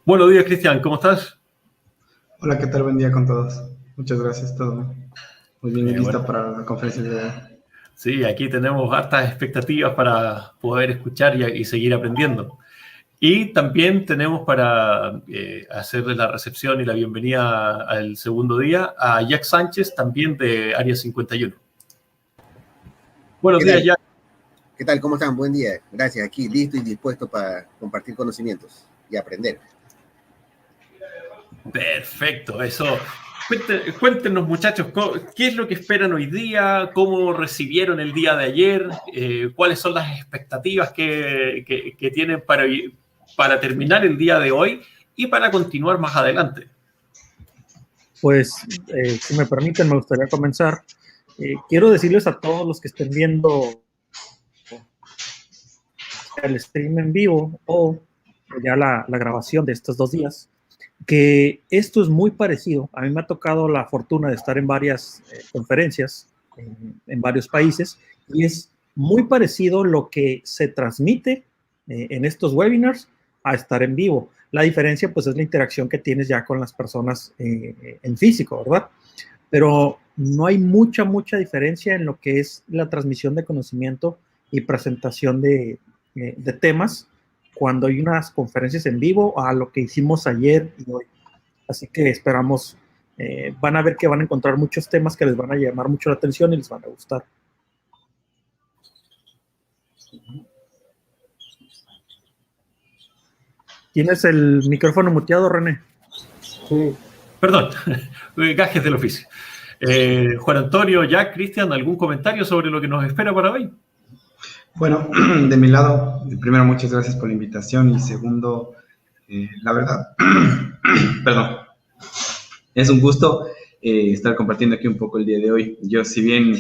Buenos días, Cristian, ¿cómo estás? Hola, ¿qué tal? Buen día con todos. Muchas gracias, todo muy bien y Bueno, lista para la conferencia de hoy. sí, aquí tenemos hartas expectativas para poder escuchar y seguir aprendiendo. Y también tenemos para hacerle la recepción y la bienvenida al segundo día a Jack Sánchez, también de Área 51. Buenos ¿Qué días, tal? Jack. ¿Qué tal? ¿Cómo están? Buen día. Gracias. Aquí listo y dispuesto para compartir conocimientos y aprender. Perfecto, eso. Cuéntenos, muchachos, ¿qué es lo que esperan hoy día? ¿Cómo recibieron el día de ayer? ¿Cuáles son las expectativas que tienen para terminar el día de hoy y para continuar más adelante? Pues, si me permiten, me gustaría comenzar. Quiero decirles a todos los que estén viendo el stream en vivo o ya la grabación de estos 2 días, que esto es muy parecido. A mí me ha tocado la fortuna de estar en varias conferencias en varios países y es muy parecido lo que se transmite en estos webinars a estar en vivo. La diferencia pues es la interacción que tienes ya con las personas en físico, ¿verdad? Pero no hay mucha diferencia en lo que es la transmisión de conocimiento y presentación de temas cuando hay unas conferencias en vivo a lo que hicimos ayer y hoy. Así que esperamos, van a ver que van a encontrar muchos temas que les van a llamar mucho la atención y les van a gustar. ¿Tienes el micrófono muteado, René? Sí. Perdón, gajes del oficio. Juan Antonio, Jack, Cristian, ¿algún comentario sobre lo que nos espera para hoy? Bueno, de mi lado, primero, muchas gracias por la invitación y segundo, la verdad, perdón, es un gusto estar compartiendo aquí un poco el día de hoy. Yo, si bien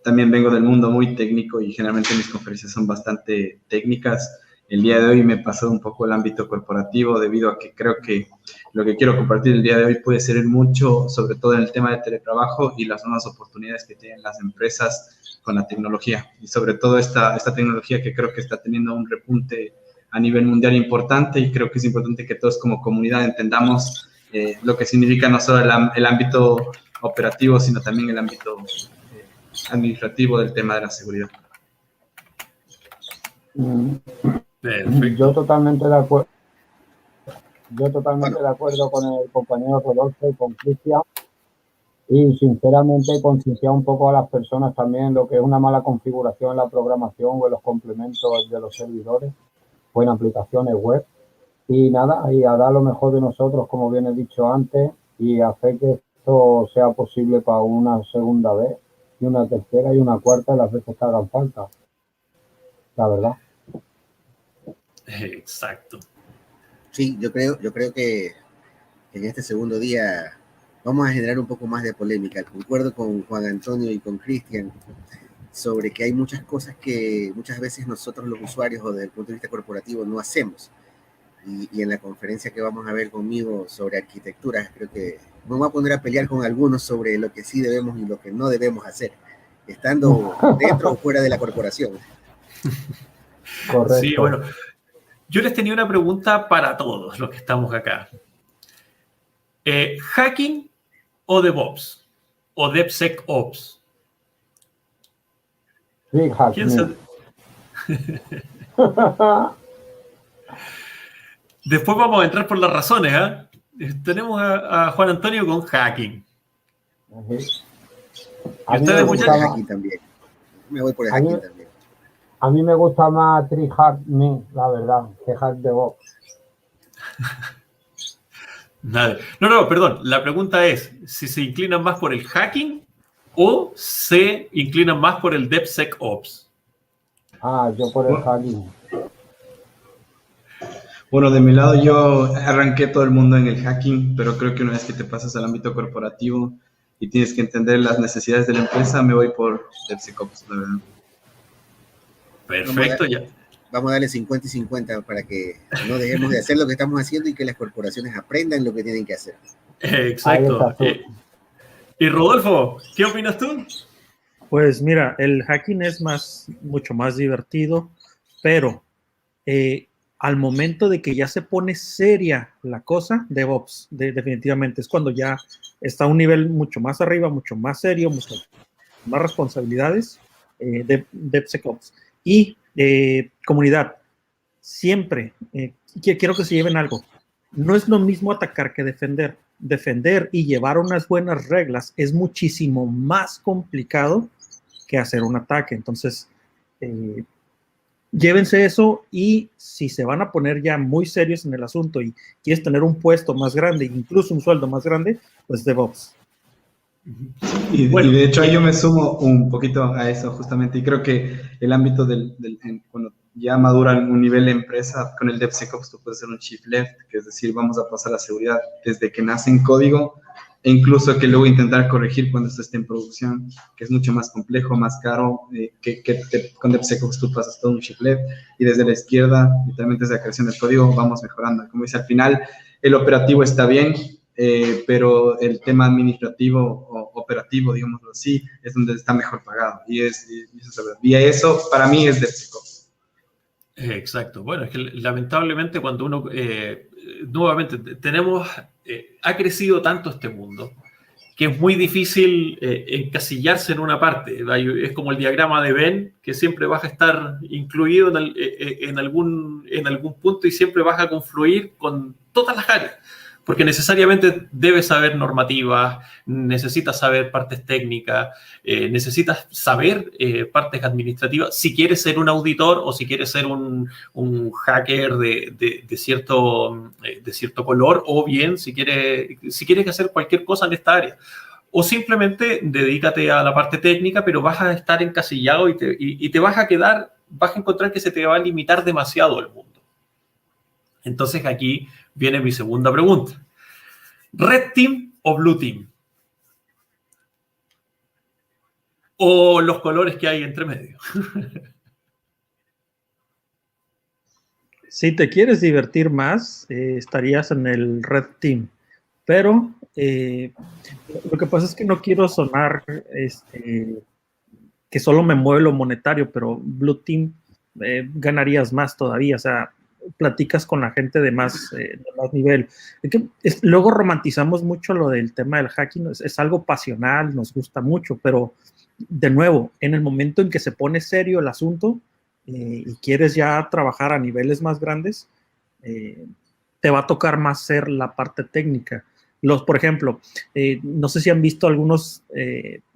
también vengo del mundo muy técnico y generalmente mis conferencias son bastante técnicas, el día de hoy me he pasado un poco el ámbito corporativo debido a que creo que lo que quiero compartir el día de hoy puede ser mucho, sobre todo en el tema de teletrabajo y las nuevas oportunidades que tienen las empresas con la tecnología. Y sobre todo esta tecnología que creo que está teniendo un repunte a nivel mundial importante y creo que es importante que todos como comunidad entendamos lo que significa no solo el ámbito operativo, sino también el ámbito administrativo del tema de la seguridad. Perfecto. Yo totalmente de acuerdo. Con el compañero Rodolfo y con Cristian, y sinceramente concienciar un poco a las personas también lo que es una mala configuración en la programación o en los complementos de los servidores o en aplicaciones web. Y nada, y a dar lo mejor de nosotros, como bien he dicho antes, y hacer que esto sea posible para una segunda vez, y una tercera y una cuarta las veces que hagan falta. La verdad. Exacto. Sí, yo creo que en este segundo día vamos a generar un poco más de polémica. Concuerdo con Juan Antonio y con Cristian sobre que hay muchas cosas que muchas veces nosotros los usuarios o desde el punto de vista corporativo no hacemos. Y en la conferencia que vamos a ver conmigo sobre arquitectura, creo que me voy a poner a pelear con algunos sobre lo que sí debemos y lo que no debemos hacer, estando dentro o fuera de la corporación. Correcto. Sí, bueno, yo les tenía una pregunta para todos los que estamos acá. ¿Hacking o DevOps? ¿O DevSecOps? Sí, hacking. ¿Quién se... Después vamos a entrar por las razones, ¿eh? Tenemos a Juan Antonio con hacking. A mí me gusta hacking también. Me voy por el hacking también. A mí me gusta más TreeHack.me, la verdad, que Hack DevOps. No, perdón. La pregunta es si se inclinan más por el hacking o se inclinan más por el DevSecOps. Yo por el hacking. Bueno, de mi lado yo arranqué todo el mundo en el hacking, pero creo que una vez que te pasas al ámbito corporativo y tienes que entender las necesidades de la empresa, me voy por DevSecOps, la verdad. Perfecto, ya. Vamos a darle 50 y 50 para que no dejemos de hacer lo que estamos haciendo y que las corporaciones aprendan lo que tienen que hacer. Exacto. Y Rodolfo, ¿qué opinas tú? Pues mira, el hacking es mucho más divertido, pero al momento de que ya se pone seria la cosa, DevOps, definitivamente, es cuando ya está a un nivel mucho más arriba, mucho más serio, mucho más responsabilidades, DevSecOps. Y comunidad, siempre, quiero que se lleven algo, no es lo mismo atacar que defender. Defender y llevar unas buenas reglas es muchísimo más complicado que hacer un ataque. Entonces, llévense eso, y si se van a poner ya muy serios en el asunto y quieres tener un puesto más grande, incluso un sueldo más grande, pues DevOps. Y de hecho yo me sumo un poquito a eso justamente, y creo que el ámbito cuando ya madura un nivel de empresa, con el DevSecOps tú puedes hacer un shift left, que es decir, vamos a pasar la seguridad desde que nace en código, e incluso que luego intentar corregir cuando esto esté en producción, que es mucho más complejo, más caro, con DevSecOps tú pasas todo un shift left, y desde la izquierda, literalmente desde la creación del código, vamos mejorando. Como dice, al final el operativo está bien, pero el tema administrativo o operativo, digámoslo así, es donde está mejor pagado. Y eso para mí es DevSecOps. Exacto. Bueno, es que lamentablemente cuando uno, nuevamente, ha crecido tanto este mundo que es muy difícil encasillarse en una parte. Es como el diagrama de Venn, que siempre vas a estar incluido en algún punto, y siempre vas a confluir con todas las áreas. Porque necesariamente debes saber normativas, necesitas saber partes técnicas, necesitas saber partes administrativas, si quieres ser un auditor o si quieres ser un hacker de cierto color, o bien si quieres hacer cualquier cosa en esta área. O simplemente dedícate a la parte técnica, pero vas a estar encasillado y te vas a encontrar que se te va a limitar demasiado el mundo. Entonces aquí viene mi segunda pregunta. ¿Red Team o Blue Team? ¿O los colores que hay entre medio? Si te quieres divertir más, estarías en el Red Team. Pero lo que pasa es que no quiero sonar que solo me mueve lo monetario, pero Blue Team ganarías más todavía. O sea, platicas con la gente de más nivel. Luego romantizamos mucho lo del tema del hacking, es algo pasional, nos gusta mucho, pero de nuevo, en el momento en que se pone serio el asunto y quieres ya trabajar a niveles más grandes, te va a tocar más ser la parte técnica. Por ejemplo, no sé si han visto algunas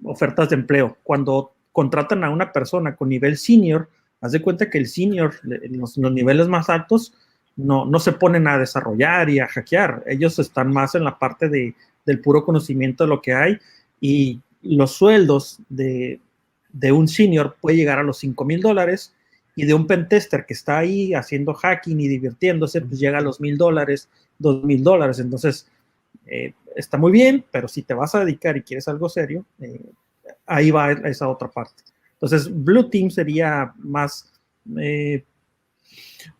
ofertas de empleo. Cuando contratan a una persona con nivel senior, haz de cuenta que el senior, los niveles más altos, no se ponen a desarrollar y a hackear. Ellos están más en la parte del puro conocimiento de lo que hay, y los sueldos de un senior puede llegar a los $5,000, y de un pentester que está ahí haciendo hacking y divirtiéndose, pues llega a los $1,000, $2,000. Entonces, está muy bien, pero si te vas a dedicar y quieres algo serio, ahí va esa otra parte. Entonces, Blue Team sería más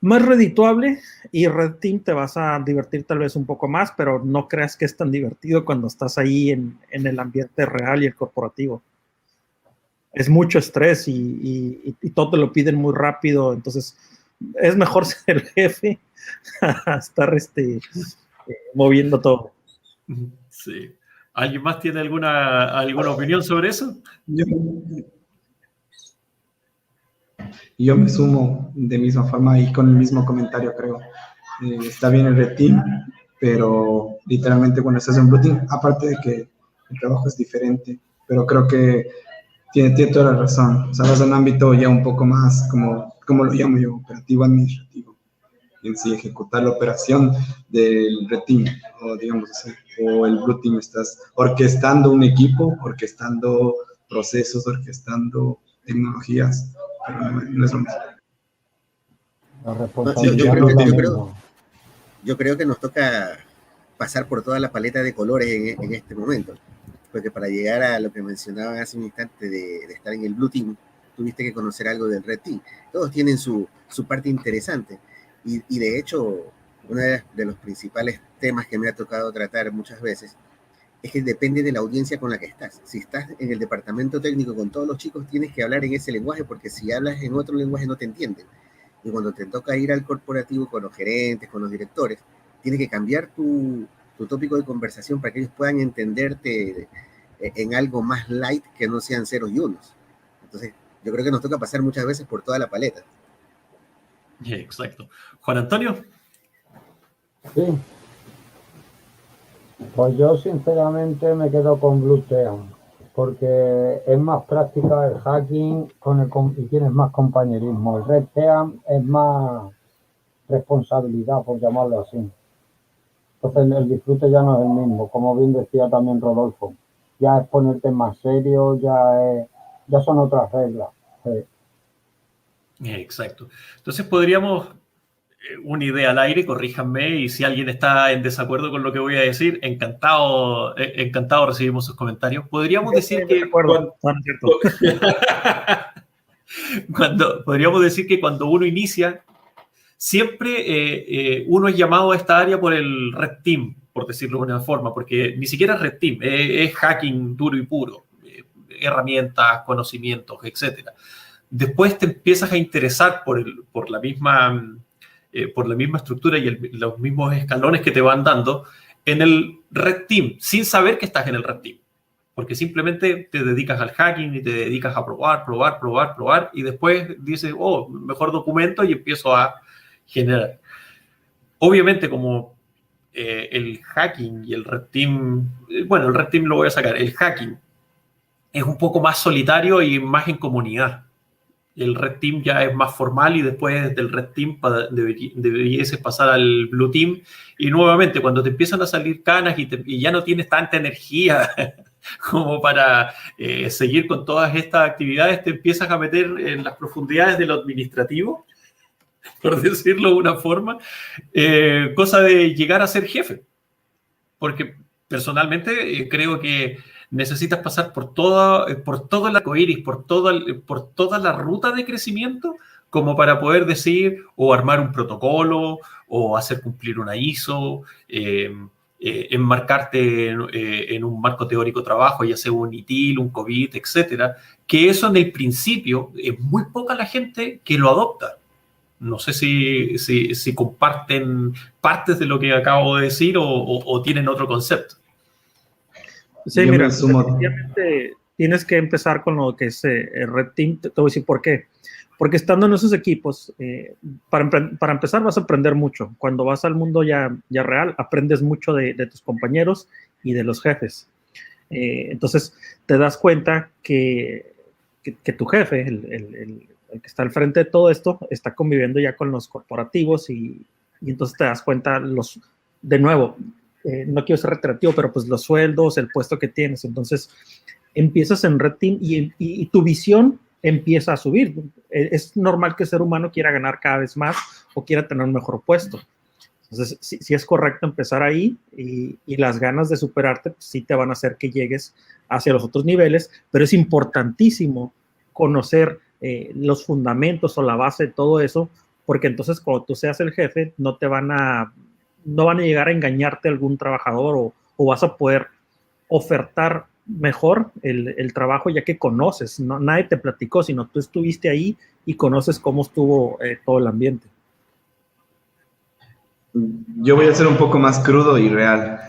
redituable, y Red Team te vas a divertir tal vez un poco más, pero no creas que es tan divertido cuando estás ahí en el ambiente real y el corporativo. Es mucho estrés y todo te lo piden muy rápido, entonces es mejor ser el jefe a estar moviendo todo. Sí. ¿Alguien más tiene alguna opinión sobre eso? Yo me sumo de misma forma y con el mismo comentario, creo. Está bien el Red Team, pero literalmente cuando estás en Blue Team, aparte de que el trabajo es diferente, pero creo que tiene toda la razón. O sea, vas a un ámbito ya un poco más, como lo llamo yo, operativo administrativo. En sí, ejecutar la operación del Red Team, o digamos así, o el Blue Team, estás orquestando un equipo, orquestando procesos, orquestando tecnologías, pero no es lo mismo. La responsabilidad yo creo que nos toca pasar por toda la paleta de colores en este momento, porque para llegar a lo que mencionaban hace un instante de estar en el Blue Team, tuviste que conocer algo del Red Team. Todos tienen su parte interesante, y de hecho, uno de los principales temas que me ha tocado tratar muchas veces es que depende de la audiencia con la que estás. Si estás en el departamento técnico con todos los chicos, tienes que hablar en ese lenguaje, porque si hablas en otro lenguaje no te entienden. Y cuando te toca ir al corporativo con los gerentes, con los directores, tienes que cambiar tu tópico de conversación para que ellos puedan entenderte en algo más light que no sean ceros y unos. Entonces, yo creo que nos toca pasar muchas veces por toda la paleta. Exacto. Juan Antonio. Sí. Pues yo sinceramente me quedo con Blue Team, porque es más práctica el hacking y tienes más compañerismo. El Red Team es más responsabilidad, por llamarlo así. Entonces el disfrute ya no es el mismo, como bien decía también Rodolfo. Ya es ponerte más serio, ya son otras reglas. Sí. Exacto. Entonces podríamos, una idea al aire, corríjanme, y si alguien está en desacuerdo con lo que voy a decir, encantado recibimos sus comentarios. Podríamos decir que podríamos decir que cuando uno inicia, siempre uno es llamado a esta área por el Red Team, por decirlo de una forma, porque ni siquiera es Red Team, es hacking duro y puro, herramientas, conocimientos, etc. Después te empiezas a interesar por la misma estructura y los mismos escalones que te van dando en el Red Team, sin saber que estás en el Red Team. Porque simplemente te dedicas al hacking y te dedicas a probar, y después dices, oh, mejor documento, y empiezo a generar. Obviamente, como el hacking y el Red Team, bueno, el Red Team lo voy a sacar, el hacking es un poco más solitario y más en comunidad. El Red Team ya es más formal, y después del Red Team deberías pasar al Blue Team, y nuevamente cuando te empiezan a salir canas y ya no tienes tanta energía como para seguir con todas estas actividades, te empiezas a meter en las profundidades de lo administrativo, por decirlo de una forma, cosa de llegar a ser jefe. Porque personalmente creo que necesitas pasar por todo el arcoíris, por toda la ruta de crecimiento, como para poder decir o armar un protocolo o hacer cumplir una ISO, enmarcarte en un marco teórico trabajo, ya sea un ITIL, un COVID, etcétera, que eso en el principio es muy poca la gente que lo adopta. No sé si comparten partes de lo que acabo de decir o tienen otro concepto. Sí, mira, definitivamente tienes que empezar con lo que es Red Team. Te voy a decir por qué. Porque estando en esos equipos, para empezar vas a aprender mucho. Cuando vas al mundo ya real, aprendes mucho de tus compañeros y de los jefes. Entonces te das cuenta que tu jefe, el que está al frente de todo esto, está conviviendo ya con los corporativos, y entonces te das cuenta de nuevo, no quiero ser reiterativo, pero pues los sueldos, el puesto que tienes. Entonces empiezas en Red Team y tu visión empieza a subir. Es normal que el ser humano quiera ganar cada vez más o quiera tener un mejor puesto. Entonces sí es correcto empezar ahí, y las ganas de superarte pues, sí te van a hacer que llegues hacia los otros niveles, pero es importantísimo conocer los fundamentos o la base de todo eso, porque entonces cuando tú seas el jefe no van a llegar a engañarte algún trabajador, o vas a poder ofertar mejor el trabajo, ya que conoces, nadie te platicó, sino tú estuviste ahí y conoces cómo estuvo todo el ambiente. Yo voy a ser un poco más crudo y real.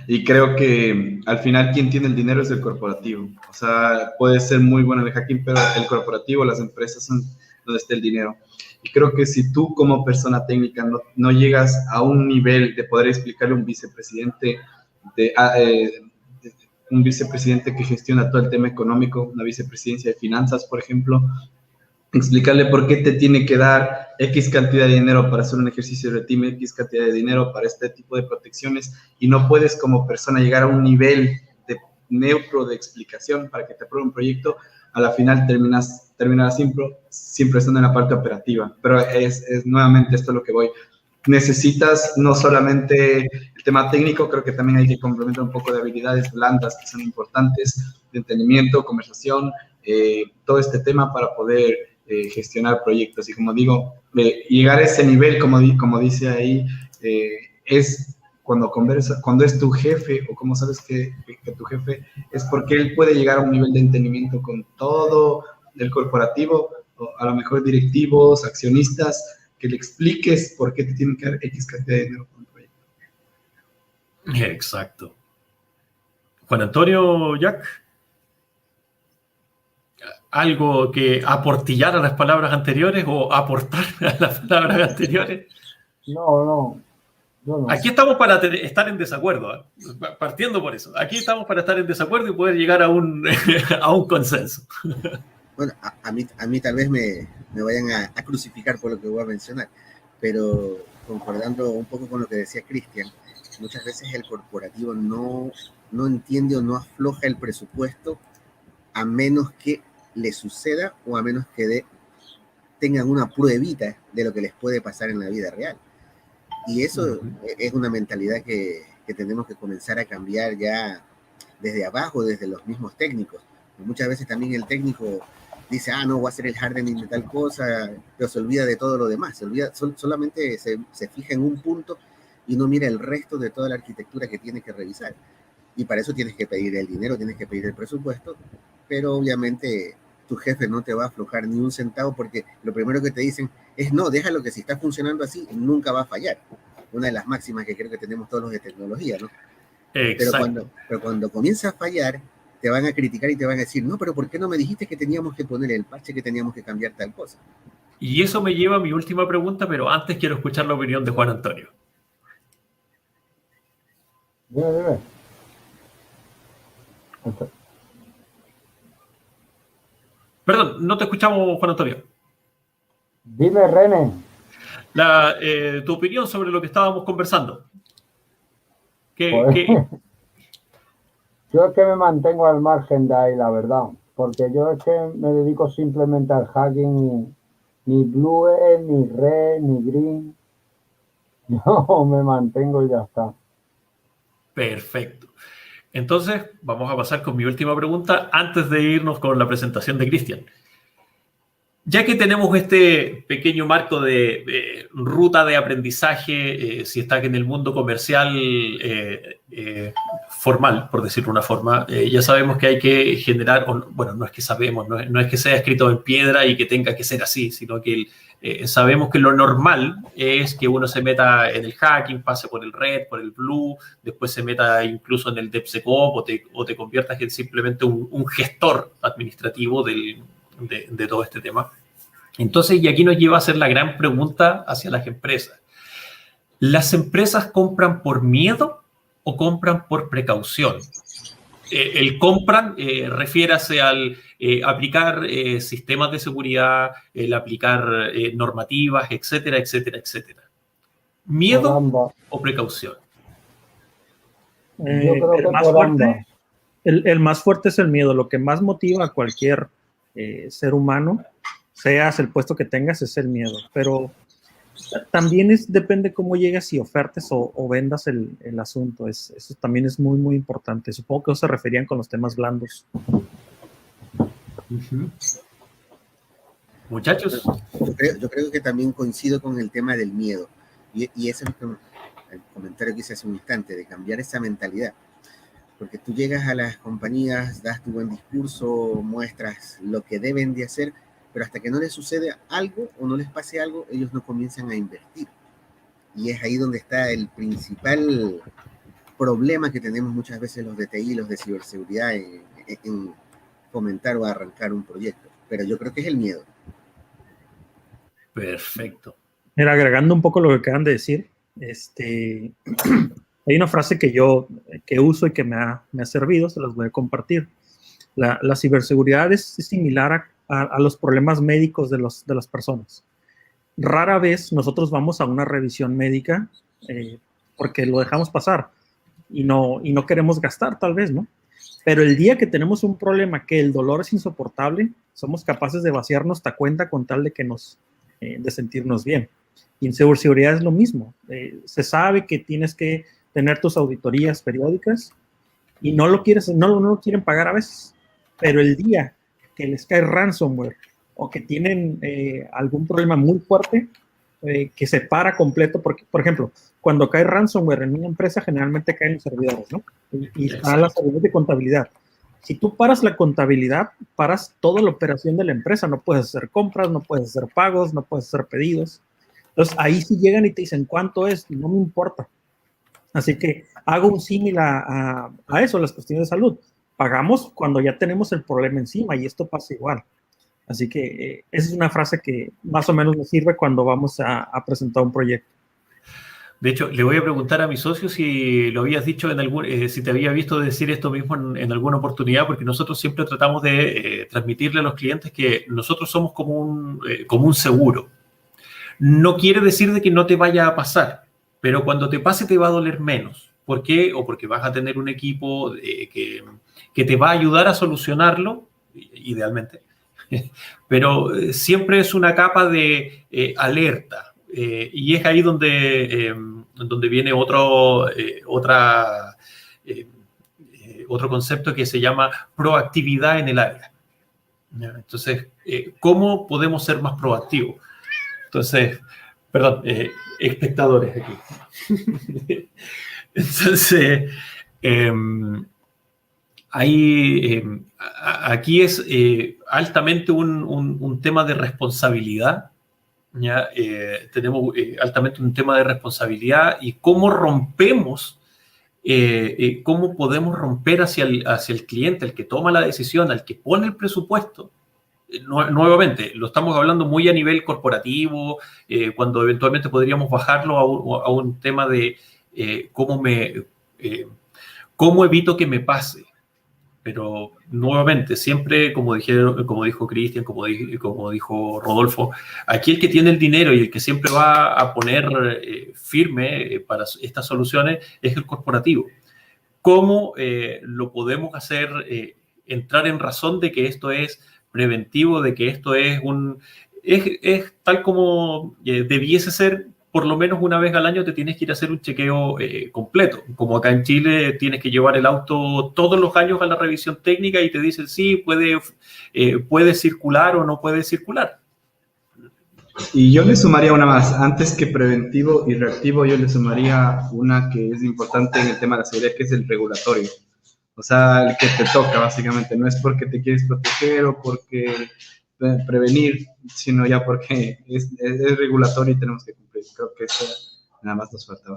Y creo que al final quien tiene el dinero es el corporativo. O sea, puede ser muy bueno el hacking, pero el corporativo, las empresas son donde está el dinero. Y creo que si tú como persona técnica no llegas a un nivel de poder explicarle a un vicepresidente, un vicepresidente que gestiona todo el tema económico, una vicepresidencia de finanzas, por ejemplo, explicarle por qué te tiene que dar X cantidad de dinero para hacer un ejercicio de team, X cantidad de dinero para este tipo de protecciones, y no puedes como persona llegar a un nivel de neutro de explicación para que te apruebe un proyecto, a la final terminas siempre estando en la parte operativa. Pero es nuevamente esto lo que voy. Necesitas no solamente el tema técnico, creo que también hay que complementar un poco de habilidades blandas que son importantes, de entendimiento, conversación, todo este tema para poder gestionar proyectos. Y como digo, llegar a ese nivel, como dice ahí, es cuando es tu jefe, o como sabes que tu jefe es porque él puede llegar a un nivel de entendimiento con todo el corporativo, o a lo mejor directivos, accionistas, que le expliques por qué te tienen que dar X cantidad de dinero por un proyecto. Exacto. Juan Antonio, Jack, ¿algo que aportillar a las palabras anteriores o aportar a las palabras anteriores? No, yo no. Aquí estamos para estar en desacuerdo, ¿eh? Partiendo por eso. Aquí estamos para estar en desacuerdo y poder llegar a un consenso. Bueno, a mí tal vez me vayan a crucificar por lo que voy a mencionar, pero concordando un poco con lo que decía Cristian, muchas veces el corporativo no entiende o no afloja el presupuesto a menos que le suceda o a menos que tengan una pruebita de lo que les puede pasar en la vida real. Y eso es una mentalidad que tenemos que comenzar a cambiar ya desde abajo, desde los mismos técnicos. Muchas veces también el técnico dice, no, voy a hacer el hardening de tal cosa, pero se olvida de todo lo demás, solamente se fija en un punto y no mira el resto de toda la arquitectura que tiene que revisar. Y para eso tienes que pedir el dinero, tienes que pedir el presupuesto, pero obviamente tu jefe no te va a aflojar ni un centavo porque lo primero que te dicen es, no, déjalo que si está funcionando así, nunca va a fallar. Una de las máximas que creo que tenemos todos los de tecnología, ¿no? Exacto. Pero cuando comienza a fallar, te van a criticar y te van a decir, no, pero ¿por qué no me dijiste que teníamos que poner el parche, que teníamos que cambiar tal cosa? Y eso me lleva a mi última pregunta, pero antes quiero escuchar la opinión de Juan Antonio. Dime. Perdón, no te escuchamos, Juan Antonio. Dime, René. Tu opinión sobre lo que estábamos conversando. Yo es que me mantengo al margen de ahí, la verdad, porque yo es que me dedico simplemente al hacking, ni blue, ni red, ni green. Yo me mantengo y ya está. Perfecto. Entonces, vamos a pasar con mi última pregunta antes de irnos con la presentación de Cristian. Ya que tenemos este pequeño marco de ruta de aprendizaje, si estás en el mundo comercial formal, por decirlo de una forma, ya sabemos que hay que generar, bueno, no es que sabemos, no es que sea escrito en piedra y que tenga que ser así, sino que sabemos que lo normal es que uno se meta en el hacking, pase por el red, por el blue, después se meta incluso en el DevSecOps o te conviertas en simplemente un gestor administrativo de todo este tema. Entonces, y aquí nos lleva a hacer la gran pregunta hacia las empresas. ¿Las empresas compran por miedo o compran por precaución? El compran, refiérase al aplicar sistemas de seguridad, el aplicar normativas, etcétera, etcétera, etcétera. ¿Miedo o precaución? El más fuerte es el miedo. Lo que más motiva a cualquier ser humano, seas el puesto que tengas, es el miedo. Pero también depende cómo llegas y ofertes o vendas el asunto. Eso también es muy, muy importante. Supongo que se referían con los temas blandos. Muchachos. Yo creo que también coincido con el tema del miedo. Y ese es el comentario que hice hace un instante, de cambiar esa mentalidad. Porque tú llegas a las compañías, das tu buen discurso, muestras lo que deben de hacer, pero hasta que no les sucede algo o no les pase algo, ellos no comienzan a invertir. Y es ahí donde está el principal problema que tenemos muchas veces los de TI, los de ciberseguridad, en fomentar o arrancar un proyecto. Pero yo creo que es el miedo. Perfecto. Mira, agregando un poco lo que acaban de decir, hay una frase que uso y que me ha servido, se las voy a compartir. La ciberseguridad es similar a los problemas médicos de las personas. Rara vez nosotros vamos a una revisión médica porque lo dejamos pasar y no queremos gastar, tal vez, ¿no? Pero el día que tenemos un problema que el dolor es insoportable, somos capaces de vaciar nuestra cuenta con tal de sentirnos bien. Y en ciberseguridad es lo mismo. Se sabe que tienes que tener tus auditorías periódicas y no lo quieren pagar a veces. Pero el día que les cae ransomware o que tienen algún problema muy fuerte, que se para completo, porque, por ejemplo, cuando cae ransomware en una empresa, generalmente caen los servidores, ¿no? Y están las servidores de contabilidad. Si tú paras la contabilidad, paras toda la operación de la empresa. No puedes hacer compras, no puedes hacer pagos, no puedes hacer pedidos. Entonces, ahí sí llegan y te dicen, ¿cuánto es? No me importa. Así que hago un símil a eso, las cuestiones de salud. Pagamos cuando ya tenemos el problema encima y esto pasa igual. Así que esa es una frase que más o menos me sirve cuando vamos a presentar un proyecto. De hecho, le voy a preguntar a mi socio si lo habías dicho en algún, si te había visto decir esto mismo en alguna oportunidad, porque nosotros siempre tratamos de transmitirle a los clientes que nosotros somos como un seguro. No quiere decir de que no te vaya a pasar, pero cuando te pase te va a doler menos. ¿Por qué? O porque vas a tener un equipo que te va a ayudar a solucionarlo, idealmente. Pero siempre es una capa de alerta. Y es ahí donde viene otro concepto que se llama proactividad en el área. Entonces, ¿cómo podemos ser más proactivos? Entonces, perdón, espectadores aquí. Entonces, aquí es altamente un tema de responsabilidad. ¿Ya? Tenemos altamente un tema de responsabilidad y cómo rompemos, cómo podemos romper hacia el cliente, el que toma la decisión, al que pone el presupuesto. Nuevamente, lo estamos hablando muy a nivel corporativo, cuando eventualmente podríamos bajarlo a un tema de cómo evito que me pase. Pero nuevamente, siempre, como dijo Cristian, como dijo Rodolfo, aquí el que tiene el dinero y el que siempre va a poner firme para estas soluciones es el corporativo. ¿Cómo lo podemos hacer entrar en razón de que esto es preventivo, de que esto es tal como debiese ser? Por lo menos una vez al año te tienes que ir a hacer un chequeo completo. Como acá en Chile tienes que llevar el auto todos los años a la revisión técnica y te dicen sí, puede circular o no puede circular. Y yo le sumaría una más. Antes que preventivo y reactivo, yo le sumaría una que es importante en el tema de la seguridad, que es el regulatorio. O sea, el que te toca, básicamente. No es porque te quieres proteger o porque prevenir, sino ya porque es regulatorio y tenemos que cumplir. Creo que eso nada más nos faltaba.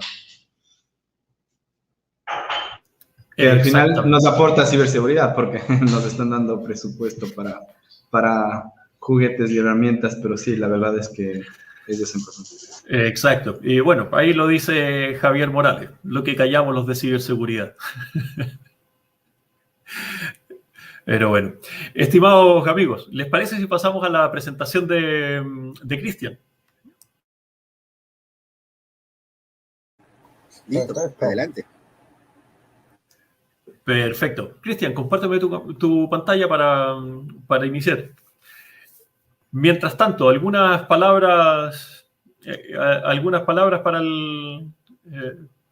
Que al final nos aporta ciberseguridad porque nos están dando presupuesto para juguetes y herramientas, pero sí, la verdad es que es importante. Exacto. Y bueno, ahí lo dice Javier Morales, lo que callamos los de ciberseguridad. Pero bueno, estimados amigos, ¿les parece si pasamos a la presentación de Cristian? Listo, adelante. Perfecto. Cristian, compárteme tu pantalla para iniciar. Mientras tanto, algunas palabras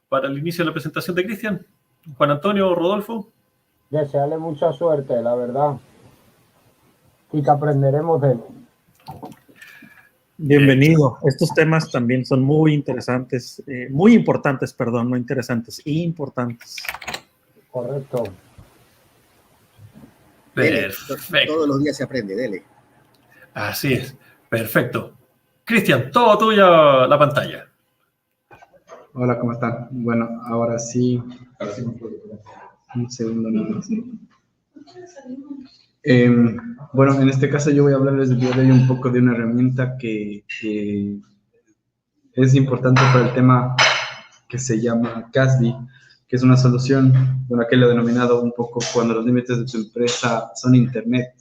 para el inicio de la presentación de Cristian. Juan Antonio, Rodolfo. Desearle mucha suerte, la verdad. Y que aprenderemos de él. Bienvenido. Estos temas también son muy interesantes, muy importantes, perdón, no interesantes, importantes. Correcto. Perfecto. Todos los días se aprende, dele. Así es. Perfecto. Cristian, todo tuya la pantalla. Hola, ¿cómo están? Bueno, ahora sí. Un segundo nomás. Bueno, en este caso yo voy a hablarles el día de hoy un poco de una herramienta que es importante para el tema que se llama CASDI, que es una solución, bueno, que lo he denominado un poco cuando los límites de tu empresa son Internet.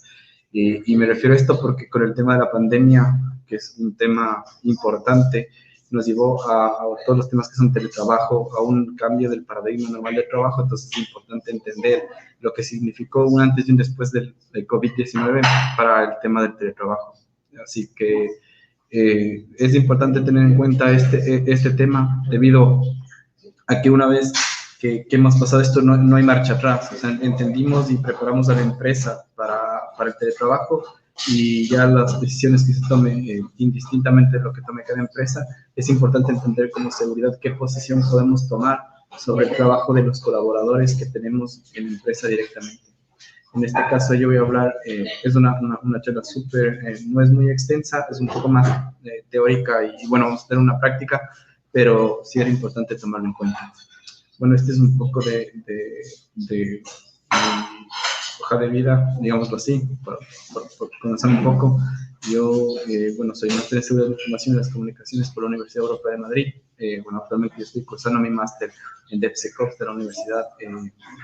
Y me refiero a esto porque con el tema de la pandemia, que es un tema importante, nos llevó a todos los temas que son teletrabajo, a un cambio del paradigma normal de trabajo. Entonces es importante entender lo que significó un antes y un después del COVID-19 para el tema del teletrabajo. Así que es importante tener en cuenta este tema debido a que una vez que hemos pasado esto no hay marcha atrás. O sea, entendimos y preparamos a la empresa para el teletrabajo y ya las decisiones que se tomen, indistintamente de lo que tome cada empresa, es importante entender como seguridad qué posición podemos tomar sobre el trabajo de los colaboradores que tenemos en la empresa directamente. En este caso yo voy a hablar, es una charla súper, no es muy extensa, es un poco más teórica y bueno, vamos a tener una práctica, pero sí era importante tomarlo en cuenta. Bueno, este es un poco de hoja de vida, digámoslo así, por comenzar un poco. Yo, bueno, soy máster en Seguridad de la Información y las Comunicaciones por la Universidad Europea de Madrid. Bueno, actualmente yo estoy cursando mi máster en DevSecOps de la Universidad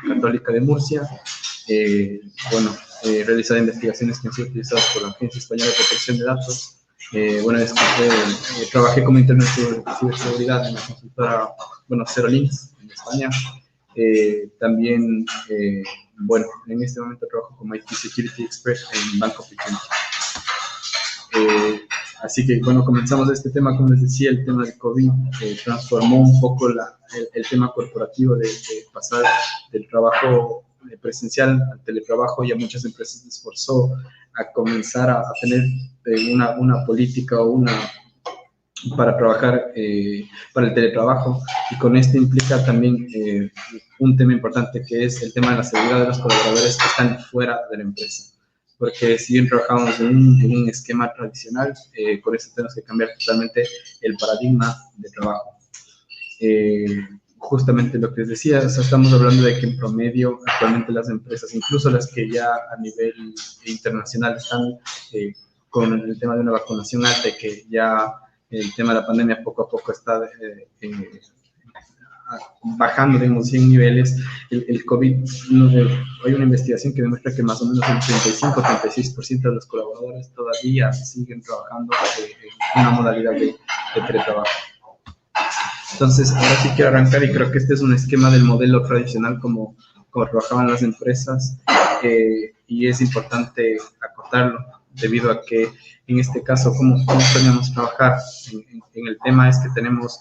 Católica de Murcia. Bueno, he realizado investigaciones que han sido utilizadas por la Agencia Española de Protección de Datos. Bueno, trabajé como interno de ciberseguridad en la consultora, bueno, Zero Links en España. También, bueno, en este momento trabajo como IT Security Expert en Banco Pichincha. Así que, bueno, comenzamos este tema, como les decía, el tema del COVID transformó un poco el tema corporativo de pasar del trabajo presencial al teletrabajo, y a muchas empresas les forzó a comenzar a tener una política o para trabajar para el teletrabajo, y con esto implica también un tema importante, que es el tema de la seguridad de los colaboradores que están fuera de la empresa. Porque si bien trabajamos en un esquema tradicional, con eso tenemos que cambiar totalmente el paradigma de trabajo. Justamente lo que les decía, o sea, estamos hablando de que en promedio actualmente las empresas, incluso las que ya a nivel internacional están con el tema de una vacunación alta, y que ya el tema de la pandemia poco a poco está bajando, digamos, 100 niveles, el COVID, hay una investigación que demuestra que más o menos el 35-36% de los colaboradores todavía siguen trabajando en una modalidad de teletrabajo. Entonces, ahora sí quiero arrancar, y creo que este es un esquema del modelo tradicional como trabajaban las empresas, y es importante acotarlo, debido a que en este caso, ¿cómo podríamos trabajar? En el tema es que tenemos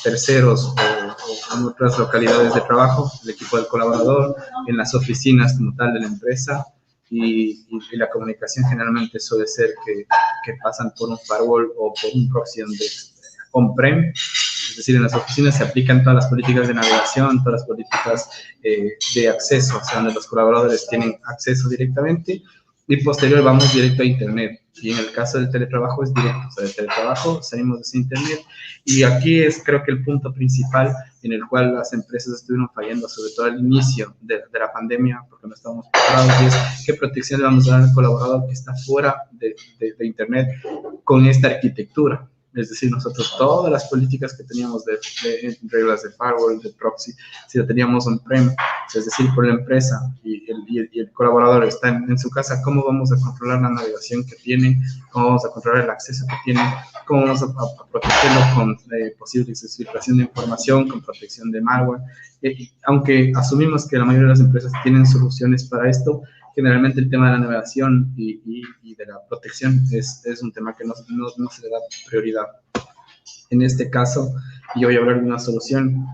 terceros o en otras localidades de trabajo, el equipo del colaborador, en las oficinas como tal de la empresa, y la comunicación generalmente suele ser que pasan por un firewall o por un proxy on-prem. Es decir, en las oficinas se aplican todas las políticas de navegación, todas las políticas de acceso, o sea, donde los colaboradores tienen acceso directamente, y posterior vamos directo a Internet. Y en el caso del teletrabajo es directo, o sea, del teletrabajo salimos de Internet, y aquí es, creo que, el punto principal en el cual las empresas estuvieron fallando, sobre todo al inicio de la pandemia, porque no estábamos preparados, y es qué protección le vamos a dar al colaborador que está fuera de Internet con esta arquitectura. Es decir, nosotros todas las políticas que teníamos de reglas de firewall, de proxy, si lo teníamos on-prem, es decir, por la empresa, y el colaborador está en su casa, ¿cómo vamos a controlar la navegación que tiene? ¿Cómo vamos a controlar el acceso que tiene? ¿Cómo vamos a protegerlo con posibles filtración de información, con protección de malware? Aunque asumimos que la mayoría de las empresas tienen soluciones para esto, generalmente el tema de la navegación y de la protección es un tema que no se le da prioridad. En este caso, yo voy a hablar de una solución,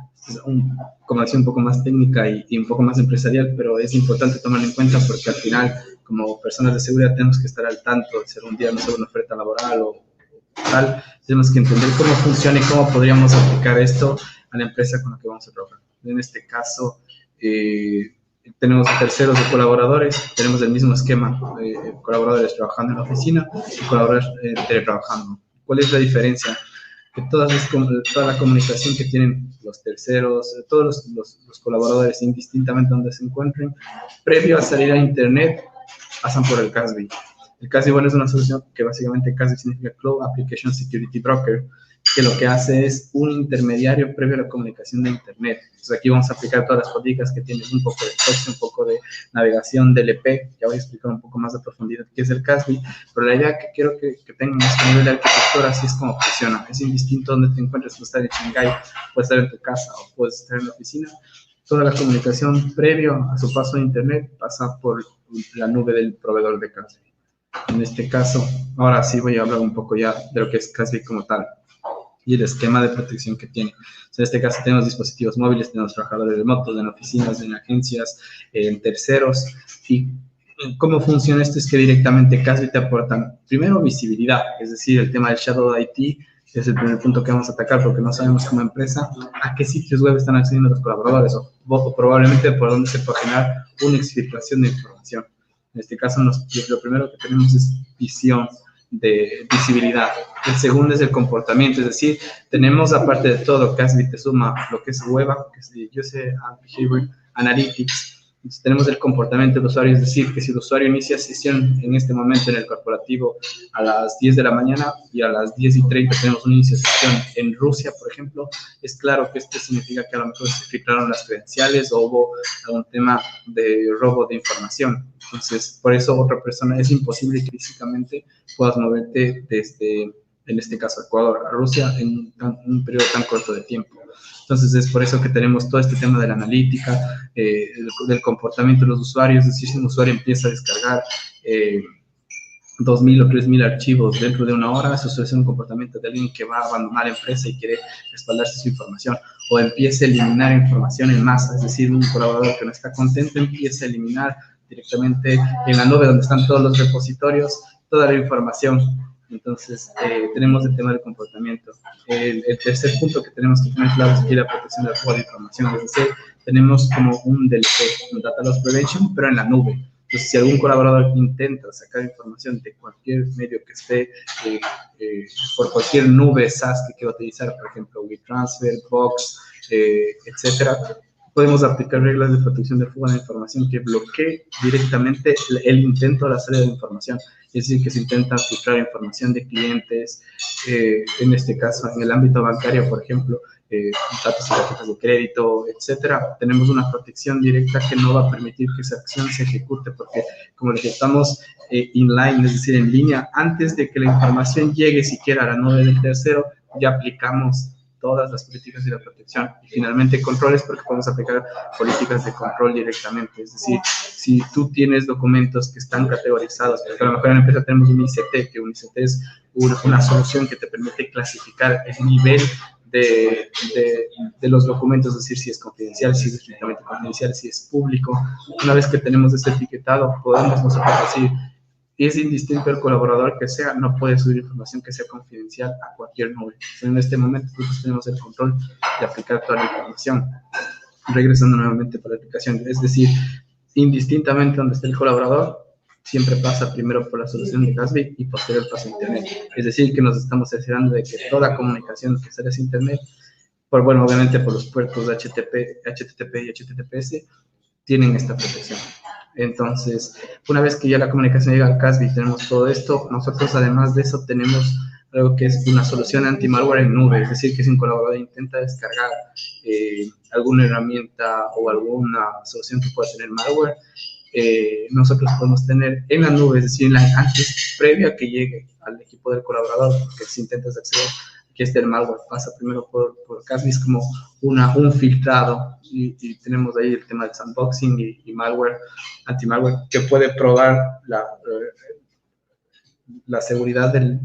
como decía, un poco más técnica y un poco más empresarial, pero es importante tomarlo en cuenta, porque al final, como personas de seguridad, tenemos que estar al tanto de ser un día, no sé, una oferta laboral o tal. Tenemos que entender cómo funciona y cómo podríamos aplicar esto a la empresa con la que vamos a trabajar. En este caso, tenemos terceros de colaboradores, tenemos el mismo esquema, colaboradores trabajando en la oficina y colaboradores teletrabajando. ¿Cuál es la diferencia? Que toda la comunicación que tienen los terceros, todos los colaboradores, indistintamente donde se encuentren, previo a salir a Internet, pasan por el CASB. El CASB, bueno, es una solución que básicamente CASB significa Cloud Application Security Broker, que lo que hace es un intermediario previo a la comunicación de Internet. Entonces aquí vamos a aplicar todas las políticas que tienen, un poco de proxy, un poco de navegación, DLP. Ya voy a explicar un poco más de profundidad qué es el CASB, pero la idea que quiero que tengan es que a nivel de arquitectura así es como funciona. Es indistinto donde te encuentres, puedes estar en Shanghái, puedes estar en tu casa o puedes estar en la oficina. Toda la comunicación previo a su paso a Internet pasa por la nube del proveedor de CASB. En este caso, ahora sí voy a hablar un poco ya de lo que es CASB como tal y el esquema de protección que tiene. O sea, en este caso tenemos dispositivos móviles, tenemos trabajadores remotos en oficinas, en agencias, en terceros. Y cómo funciona esto es que directamente CASB te aportan, primero, visibilidad, es decir, el tema del Shadow IT, Es el primer punto que vamos a atacar, porque no sabemos como empresa a qué sitios web están accediendo los colaboradores o probablemente por dónde se puede generar una exfiltración de información. En este caso, lo primero que tenemos es visión de visibilidad. El segundo es el comportamiento, es decir, tenemos aparte de todo, Kasbi te suma lo que es WebApp, que es User Behavior Analytics. Entonces, tenemos el comportamiento del usuario, es decir, que si el usuario inicia sesión en este momento en el corporativo a las 10 de la mañana y a las 10:30 tenemos un inicio de sesión en Rusia, por ejemplo, es claro que esto significa que a lo mejor se filtraron las credenciales o hubo algún tema de robo de información. Entonces, por eso otra persona es imposible que físicamente puedas moverte desde, en este caso, Ecuador a Rusia en un periodo tan corto de tiempo. Entonces, es por eso que tenemos todo este tema de la analítica, del comportamiento de los usuarios. Es decir, si un usuario empieza a descargar 2.000 o 3.000 archivos dentro de una hora, eso suele ser un comportamiento de alguien que va a abandonar la empresa y quiere respaldarse su información. O empieza a eliminar información en masa, es decir, un colaborador que no está contento empieza a eliminar directamente en la nube donde están todos los repositorios toda la información. Entonces, tenemos el tema del comportamiento. El tercer punto que tenemos que tener claro es la protección del flujo de información. Es decir, tenemos como un DLP, un Data Loss Prevention, pero en la nube. Entonces, si algún colaborador intenta sacar información de cualquier medio que esté, por cualquier nube SaaS que quiera utilizar, por ejemplo, WeTransfer, Box, etcétera, podemos aplicar reglas de protección del flujo de información que bloquee directamente el intento de la salida de información. Es decir, que se intenta filtrar información de clientes, en este caso, en el ámbito bancario, por ejemplo, datos y tarjetas de crédito, etcétera. Tenemos una protección directa que no va a permitir que esa acción se ejecute, porque como les estamos inline, es decir, en línea, antes de que la información llegue siquiera a la nube del tercero, ya aplicamos todas las políticas de la protección. Y finalmente controles, porque podemos aplicar políticas de control directamente. Es decir, si tú tienes documentos que están categorizados, porque a lo mejor en la empresa tenemos un ICT, que un ICT es una solución que te permite clasificar el nivel de los documentos, es decir, si es confidencial, si es estrictamente confidencial, si es público. Una vez que tenemos este etiquetado, podemos nosotros decir, y es indistinto el colaborador que sea, no puede subir información que sea confidencial a cualquier nube. En este momento nosotros tenemos el control de aplicar toda la información. Regresando nuevamente para la aplicación, es decir, indistintamente donde esté el colaborador, siempre pasa primero por la solución de Kasbi y posterior pasa a Internet. Es decir, que nos estamos asegurando de que toda comunicación que sale a Internet, bueno, obviamente por los puertos de HTTP y HTTPS, tienen esta protección. Entonces, una vez que ya la comunicación llega al Kasbi y tenemos todo esto, nosotros además de eso tenemos algo que es una solución anti-malware en nube, es decir, que si un colaborador intenta descargar alguna herramienta o alguna solución que pueda tener malware, nosotros podemos tener en la nube, es decir, antes, previa a que llegue al equipo del colaborador, porque si intentas acceder, que el malware pasa primero por Kasbi, es como un filtrado, y tenemos ahí el tema del sandboxing y malware, anti-malware, que puede probar la seguridad de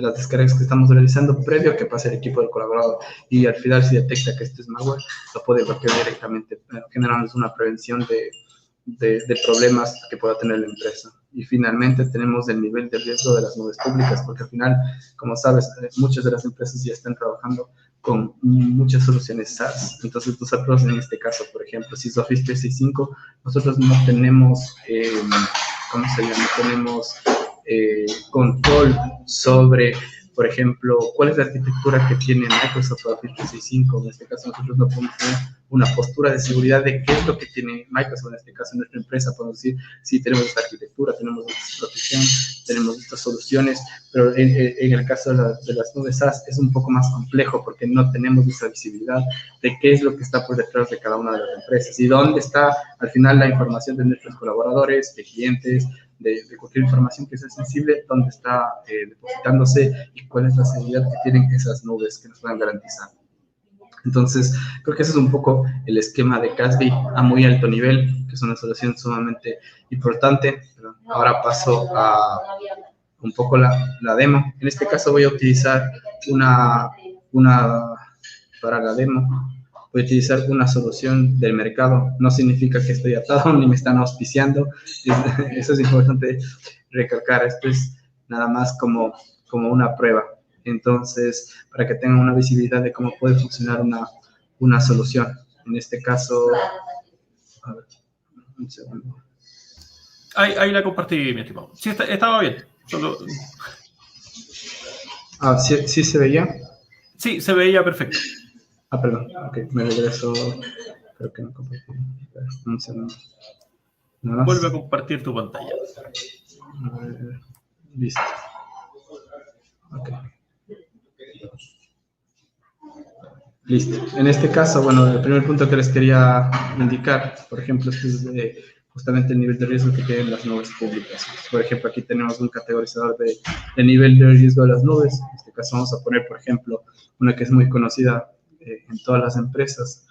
las descargas que estamos realizando previo a que pase el equipo del colaborador, y al final si detecta que este es malware, lo puede bloquear directamente, generando una prevención de problemas que pueda tener la empresa. Y finalmente tenemos el nivel de riesgo de las nubes públicas, porque al final, como sabes, muchas de las empresas ya están trabajando con muchas soluciones SaaS. Entonces nosotros en este caso, por ejemplo, si es Office 365, nosotros no tenemos, ¿cómo se llama? No tenemos control sobre, por ejemplo, cuál es la arquitectura que tiene Microsoft Office 365. En este caso nosotros no podemos tener una postura de seguridad de qué es lo que tiene Microsoft, en este caso en nuestra empresa. Podemos decir, sí, tenemos esta arquitectura, tenemos esta protección, tenemos estas soluciones, pero en el caso de las nubes SaaS es un poco más complejo porque no tenemos esa visibilidad de qué es lo que está por detrás de cada una de las empresas y dónde está al final la información de nuestros colaboradores, de clientes, de cualquier información que sea sensible, dónde está depositándose y cuál es la seguridad que tienen esas nubes que nos puedan garantizar. Entonces, creo que ese es un poco el esquema de Kasbi a muy alto nivel, que es una solución sumamente importante. Ahora paso a un poco la demo. En este caso voy a utilizar para la demo, voy a utilizar una solución del mercado. No significa que estoy atado ni me están auspiciando. Eso es importante recalcar. Esto es nada más como una prueba. Entonces, para que tengan una visibilidad de cómo puede funcionar una solución. En este caso, a ver, un segundo. Ahí la compartí, mi estimado. Sí, estaba bien. Solo... ¿Sí se veía? Sí, se veía perfecto. Perdón. Ok, me regreso. Creo que no compartí. Un segundo. Nada más. Vuelve a compartir tu pantalla. Listo. Ok. Listo. En este caso, bueno, el primer punto que les quería indicar, por ejemplo, es justamente el nivel de riesgo que tienen las nubes públicas. Por ejemplo, aquí tenemos un categorizador de nivel de riesgo de las nubes. En este caso vamos a poner, por ejemplo, una que es muy conocida en todas las empresas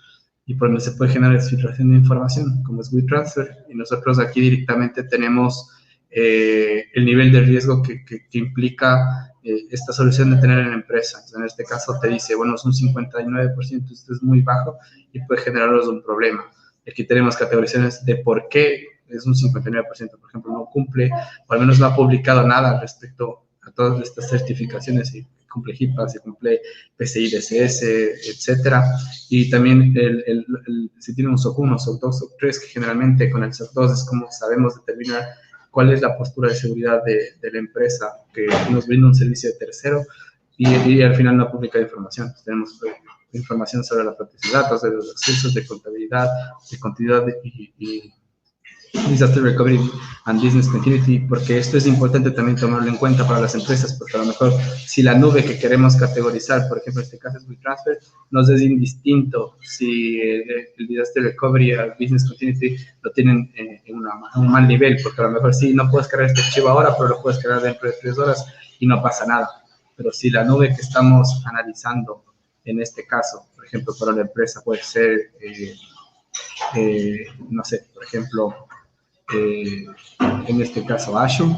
y por donde se puede generar filtración de información, como es WeTransfer. Y nosotros aquí directamente tenemos el nivel de riesgo que implica esta solución de tener en la empresa. Entonces, en este caso te dice, bueno, es un 59%, esto es muy bajo y puede generarnos un problema. Aquí tenemos categorizaciones de por qué es un 59%, por ejemplo, no cumple, o al menos no ha publicado nada respecto a todas estas certificaciones, si cumple HIPAA, si cumple PCI DSS, etcétera. Y también si tiene un SOC 1, SOC 2, SOC 3, que generalmente con el SOC 2 es como sabemos determinar cuál es la postura de seguridad de la empresa que nos brinda un servicio de tercero y al final no publica información. Entonces, tenemos información sobre la protección de datos, de los accesos, de contabilidad, de continuidad y Disaster Recovery and Business Continuity, porque esto es importante también tomarlo en cuenta para las empresas, porque a lo mejor si la nube que queremos categorizar, por ejemplo, en este caso es WeTransfer, nos es indistinto si el Disaster Recovery y el Business Continuity lo tienen en un mal nivel, porque a lo mejor sí, no puedes cargar este archivo ahora, pero lo puedes cargar dentro de 3 horas y no pasa nada. Pero si la nube que estamos analizando en este caso, por ejemplo, para la empresa puede ser, no sé, por ejemplo, en este caso Azure,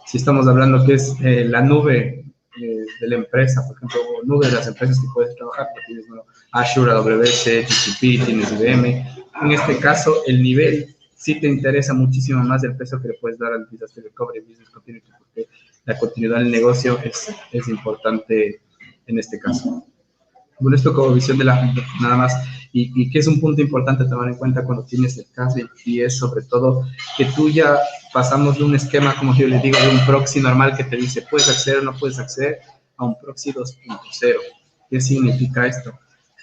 si estamos hablando que es la nube de la empresa, por ejemplo, nube de las empresas que puedes trabajar, tienes Azure, AWS, GCP, tienes IBM, en este caso el nivel sí te interesa muchísimo más el peso que le puedes dar al Disaster Recovery Business Continuity, porque la continuidad del negocio es importante en este caso. Bueno, esto como visión de nada más, y que es un punto importante tomar en cuenta cuando tienes el caso, y es sobre todo que tú ya pasamos de un esquema, como yo le digo, de un proxy normal que te dice puedes acceder o no puedes acceder, a un proxy 2.0. ¿Qué significa esto?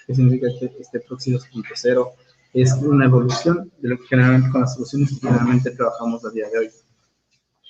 ¿Qué significa este proxy 2.0? Es una evolución de lo que generalmente con las soluciones que generalmente trabajamos a día de hoy.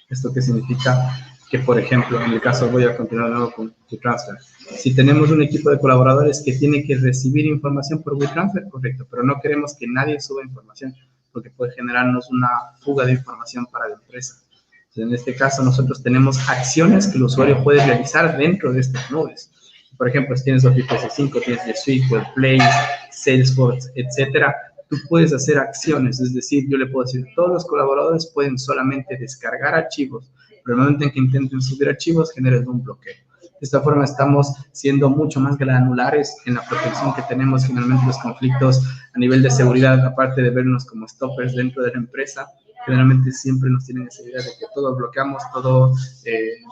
¿Esto qué significa? Que, por ejemplo, en el caso, voy a continuar de nuevo con WeTransfer. Si tenemos un equipo de colaboradores que tiene que recibir información por WeTransfer, correcto, pero no queremos que nadie suba información, porque puede generarnos una fuga de información para la empresa. Entonces, en este caso, nosotros tenemos acciones que el usuario puede realizar dentro de estas nubes. Por ejemplo, si tienes Office 365, tienes G Suite, WebPlace, Salesforce, etcétera, tú puedes hacer acciones, es decir, yo le puedo decir, todos los colaboradores pueden solamente descargar archivos, pero el momento en que intenten subir archivos, generan un bloqueo. De esta forma estamos siendo mucho más granulares en la protección que tenemos. Generalmente los conflictos a nivel de seguridad, aparte de vernos como stoppers dentro de la empresa, generalmente siempre nos tienen esa idea de que todo bloqueamos, todo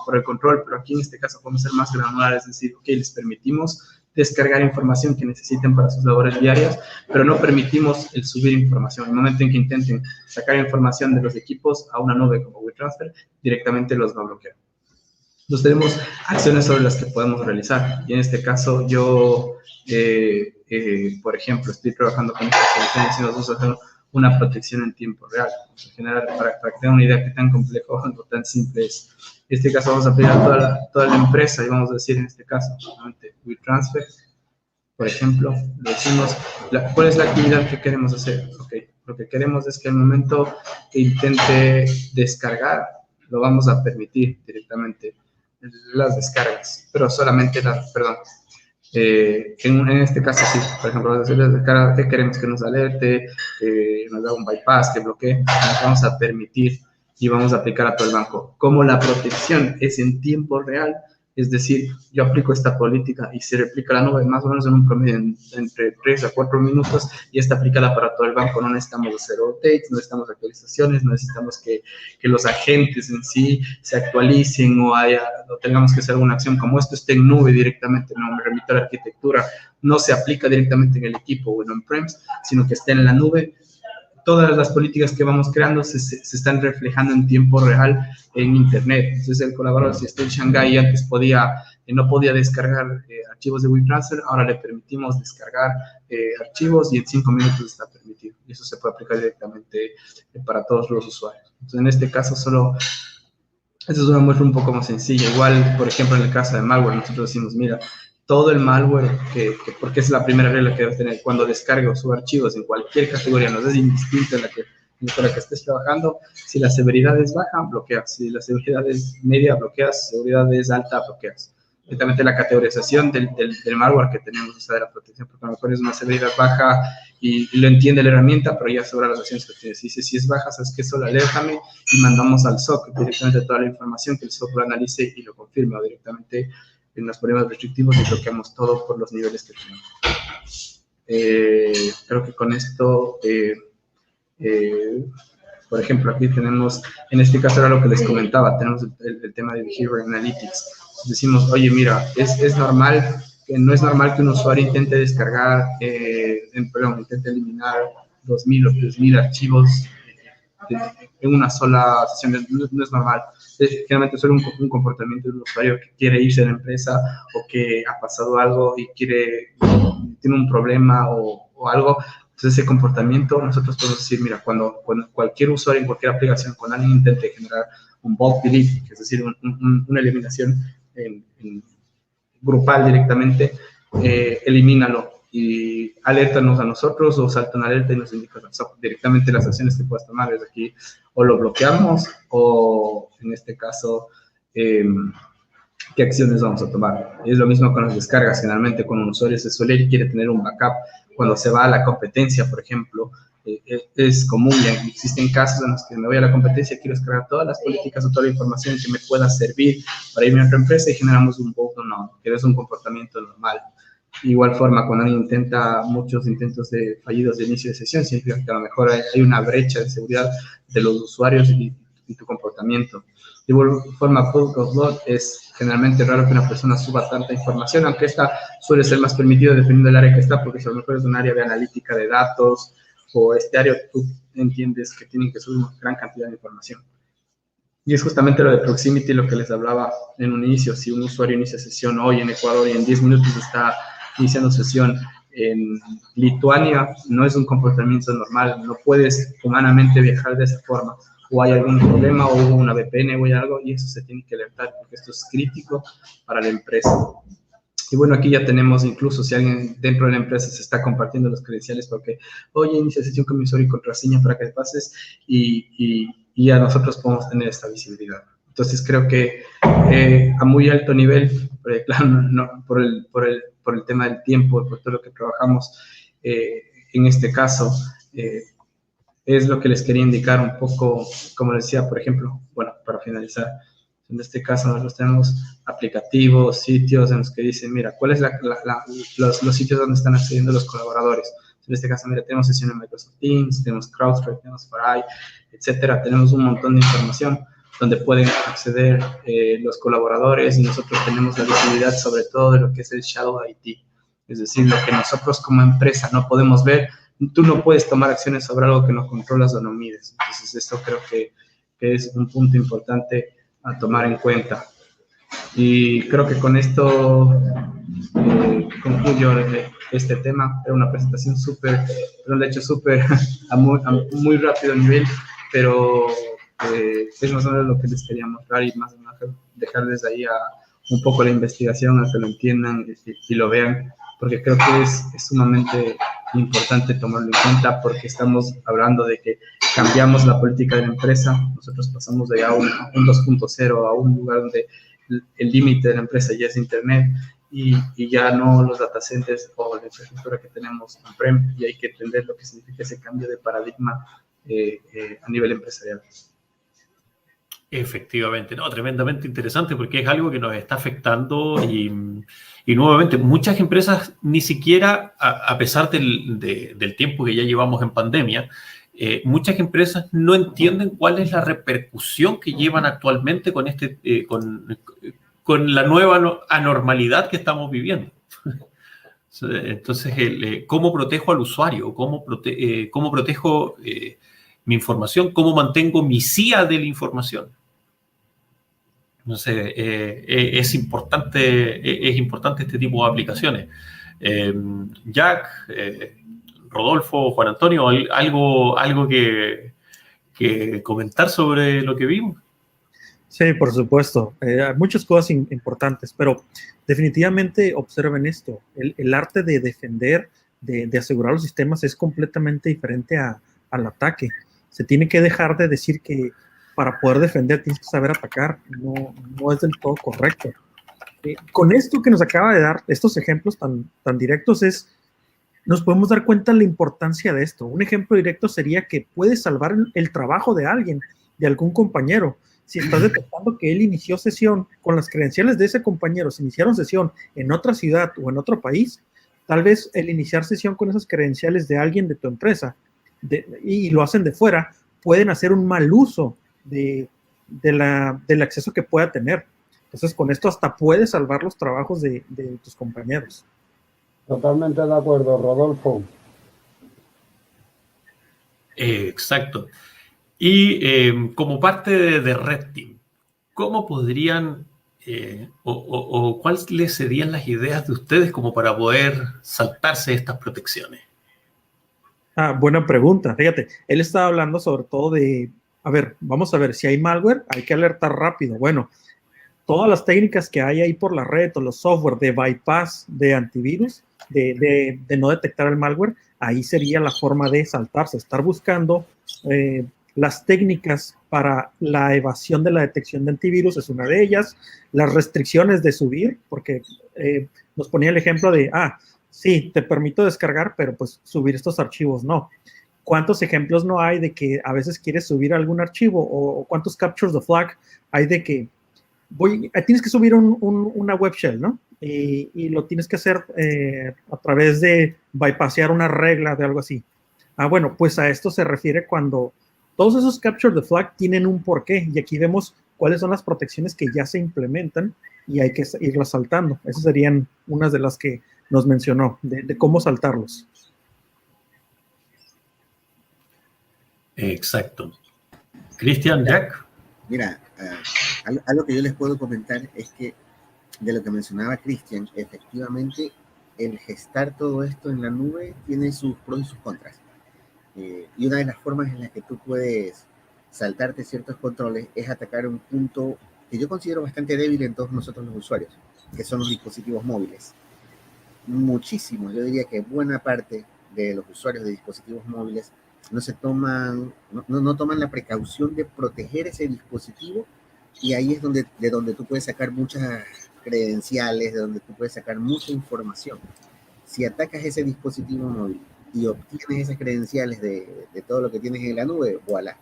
por el control, pero aquí en este caso podemos ser más granulares, es decir, ok, les permitimos descargar información que necesiten para sus labores diarias, pero no permitimos el subir información. En el momento en que intenten sacar información de los equipos a una nube como WeTransfer, directamente los va a bloquear. Entonces tenemos acciones sobre las que podemos realizar. Y en este caso yo, por ejemplo, estoy trabajando con estas soluciones y nosotros hacemos una protección en tiempo real. En general, para que tengan una idea que tan complejo o tan simple es. En este caso vamos a pedir a toda la empresa y vamos a decir en este caso, WeTransfer, por ejemplo, le decimos, ¿cuál es la actividad que queremos hacer? Okay. Lo que queremos es que al momento que intente descargar, lo vamos a permitir directamente las descargas, pero solamente en este caso sí, por ejemplo, vamos a hacer las descargas, que queremos que nos alerte, que nos haga un bypass, que bloquee, nos vamos a permitir y vamos a aplicar a todo el banco. Como la protección es en tiempo real, Es decir, yo aplico esta política y se replica la nube más o menos en un promedio entre 3 a 4 minutos y está aplicada para todo el banco. No necesitamos hacer updates, no necesitamos actualizaciones, no necesitamos que los agentes en sí se actualicen o tengamos que hacer alguna acción como esto esté en nube directamente. No me remito a la arquitectura, no se aplica directamente en el equipo o en on-premise, sino que esté en la nube. Todas las políticas que vamos creando se están reflejando en tiempo real en Internet. Entonces, el colaborador, si está en Shanghái, antes no podía descargar archivos de WeTransfer, ahora le permitimos descargar archivos y en 5 minutos está permitido. Y eso se puede aplicar directamente para todos los usuarios. Entonces, en este caso, eso es una muestra un poco más sencilla. Igual, por ejemplo, en el caso de malware, nosotros decimos, mira, todo el malware, porque es la primera regla que debes tener cuando descargue o suba archivos en cualquier categoría, no es indistinta con la que estés trabajando, si la severidad es baja, bloqueas, si la severidad es media, bloqueas, si la severidad es alta, bloqueas. Directamente la categorización del malware que tenemos, o sea, de la protección, porque a lo mejor es una severidad baja y lo entiende la herramienta, pero ya sobre las acciones que tienes. Dice, si es baja, sabes que solo alértame y mandamos al SOC directamente toda la información, que el SOC lo analice y lo confirme, o directamente nos ponemos restrictivos y bloqueamos todo por los niveles que tenemos. Creo que con esto, por ejemplo, aquí tenemos, en este caso era lo que les comentaba, tenemos el tema de Behavior Analytics. Decimos, oye, mira, no es normal que un usuario intente descargar, intente eliminar 2.000 o 3.000 archivos en una sola sesión. No es normal. Generalmente es un comportamiento del usuario que quiere irse de la empresa o que ha pasado algo y tiene un problema o algo. Entonces, ese comportamiento, nosotros podemos decir, mira, cuando cualquier usuario en cualquier aplicación, cuando alguien intente generar un bulk delete, es decir, una eliminación grupal directamente, elimínalo y alértanos a nosotros o salta una alerta y nos indica directamente las acciones que puedas tomar. Desde aquí o lo bloqueamos o, en este caso, qué acciones vamos a tomar. Y es lo mismo con las descargas. Generalmente, cuando un usuario se suele ir y quiere tener un backup, cuando se va a la competencia, por ejemplo, es común, ya existen casos en los que me voy a la competencia, quiero descargar todas las políticas o toda la información que me pueda servir para irme a otra empresa y generamos un bug no, que es un comportamiento normal. De igual forma, cuando alguien muchos intentos fallidos de inicio de sesión, significa que a lo mejor hay una brecha de seguridad de los usuarios y tu comportamiento. De igual forma, bulk offload es generalmente raro que una persona suba tanta información, aunque esta suele ser más permitida dependiendo del área que está, porque si a lo mejor es un área de analítica de datos o este área, tú entiendes que tienen que subir una gran cantidad de información. Y es justamente lo de proximity, lo que les hablaba en un inicio. Si un usuario inicia sesión hoy en Ecuador y en 10 minutos está iniciando sesión en Lituania, no es un comportamiento normal. No puedes humanamente viajar de esa forma. O hay algún problema, o hubo una VPN o hay algo, y eso se tiene que alertar, porque esto es crítico para la empresa. Y bueno, aquí ya tenemos, incluso si alguien dentro de la empresa se está compartiendo los credenciales, porque, oye, inicia sesión con mi usuario y contraseña para que pases, y ya nosotros podemos tener esta visibilidad. Entonces, creo que a muy alto nivel, claro, no, por el tema del tiempo, por todo lo que trabajamos, en este caso, es lo que les quería indicar un poco, como decía, por ejemplo, bueno, para finalizar, en este caso nosotros tenemos aplicativos, sitios en los que dicen, mira, ¿cuáles los sitios donde están accediendo los colaboradores? En este caso, mira, tenemos sesión en Microsoft Teams, tenemos CrowdStrike, tenemos Farai, etcétera. Tenemos un montón de información donde pueden acceder los colaboradores y nosotros tenemos la visibilidad sobre todo de lo que es el Shadow IT. Es decir, lo que nosotros como empresa no podemos ver, tú no puedes tomar acciones sobre algo que no controlas o no mides. Entonces, esto creo que es un punto importante a tomar en cuenta. Y creo que con esto concluyo este tema. Era una presentación lo he hecho a muy rápido nivel, pero es más o menos lo que les quería mostrar y más o menos dejarles ahí un poco la investigación, a que lo entiendan y lo vean, porque creo que es sumamente importante tomarlo en cuenta, porque estamos hablando de que cambiamos la política de la empresa. Nosotros pasamos de un 2.0 a un lugar donde el límite de la empresa ya es Internet y ya no los data centers o la infraestructura que tenemos on-prem, y hay que entender lo que significa ese cambio de paradigma a nivel empresarial. Efectivamente, no, tremendamente interesante porque es algo que nos está afectando y nuevamente muchas empresas ni siquiera, a pesar del tiempo que ya llevamos en pandemia, muchas empresas no entienden cuál es la repercusión que llevan actualmente con la nueva anormalidad que estamos viviendo. Entonces, ¿cómo protejo al usuario? ¿Cómo protejo mi información? ¿Cómo mantengo mi CIA de la información? Entonces, es importante este tipo de aplicaciones. Jack, Rodolfo, Juan Antonio, ¿algo que comentar sobre lo que vimos? Sí, por supuesto. Hay muchas cosas importantes, pero definitivamente observen esto. El arte de defender, de asegurar los sistemas es completamente diferente al ataque. Se tiene que dejar de decir que para poder defender tienes que saber atacar. No es del todo correcto. Con esto que nos acaba de dar, estos ejemplos tan directos, nos podemos dar cuenta de la importancia de esto. Un ejemplo directo sería que puedes salvar el trabajo de alguien, de algún compañero. Si estás detectando que él inició sesión con las credenciales de ese compañero, si iniciaron sesión en otra ciudad o en otro país, tal vez el iniciar sesión con esas credenciales de alguien de tu empresa y lo hacen de fuera, pueden hacer un mal uso del acceso que pueda tener. Entonces, con esto hasta puedes salvar los trabajos de tus compañeros. Totalmente de acuerdo, Rodolfo. Exacto. Y como parte de Red Team, ¿cómo podrían o cuáles serían las ideas de ustedes como para poder saltarse estas protecciones? Buena pregunta. Fíjate, él estaba hablando sobre todo vamos a ver, si hay malware, hay que alertar rápido. Bueno, todas las técnicas que hay ahí por la red o los software de bypass, de antivirus, de no detectar el malware, ahí sería la forma de saltarse, estar buscando las técnicas para la evasión de la detección de antivirus es una de ellas, las restricciones de subir, porque nos ponía el ejemplo de, sí, te permito descargar, pero pues subir estos archivos no. ¿Cuántos ejemplos no hay de que a veces quieres subir algún archivo o cuántos captures the flag hay de que tienes que subir una web shell, ¿no? Y lo tienes que hacer a través de bypassear una regla de algo así. Bueno, pues a esto se refiere cuando todos esos capture the flag tienen un porqué y aquí vemos cuáles son las protecciones que ya se implementan y hay que irlas saltando. Esas serían unas de las que nos mencionó, de cómo saltarlos. Exacto. Cristian, Jack. Mira, algo que yo les puedo comentar es que de lo que mencionaba Cristian, efectivamente el gestar todo esto en la nube tiene sus pros y sus contras. Y una de las formas en las que tú puedes saltarte ciertos controles es atacar un punto que yo considero bastante débil en todos nosotros los usuarios, que son los dispositivos móviles. Muchísimo, yo diría que buena parte de los usuarios de dispositivos móviles no toman la precaución de proteger ese dispositivo y ahí es de donde tú puedes sacar muchas credenciales, de donde tú puedes sacar mucha información. Si atacas ese dispositivo móvil y obtienes esas credenciales de todo lo que tienes en la nube, voilà.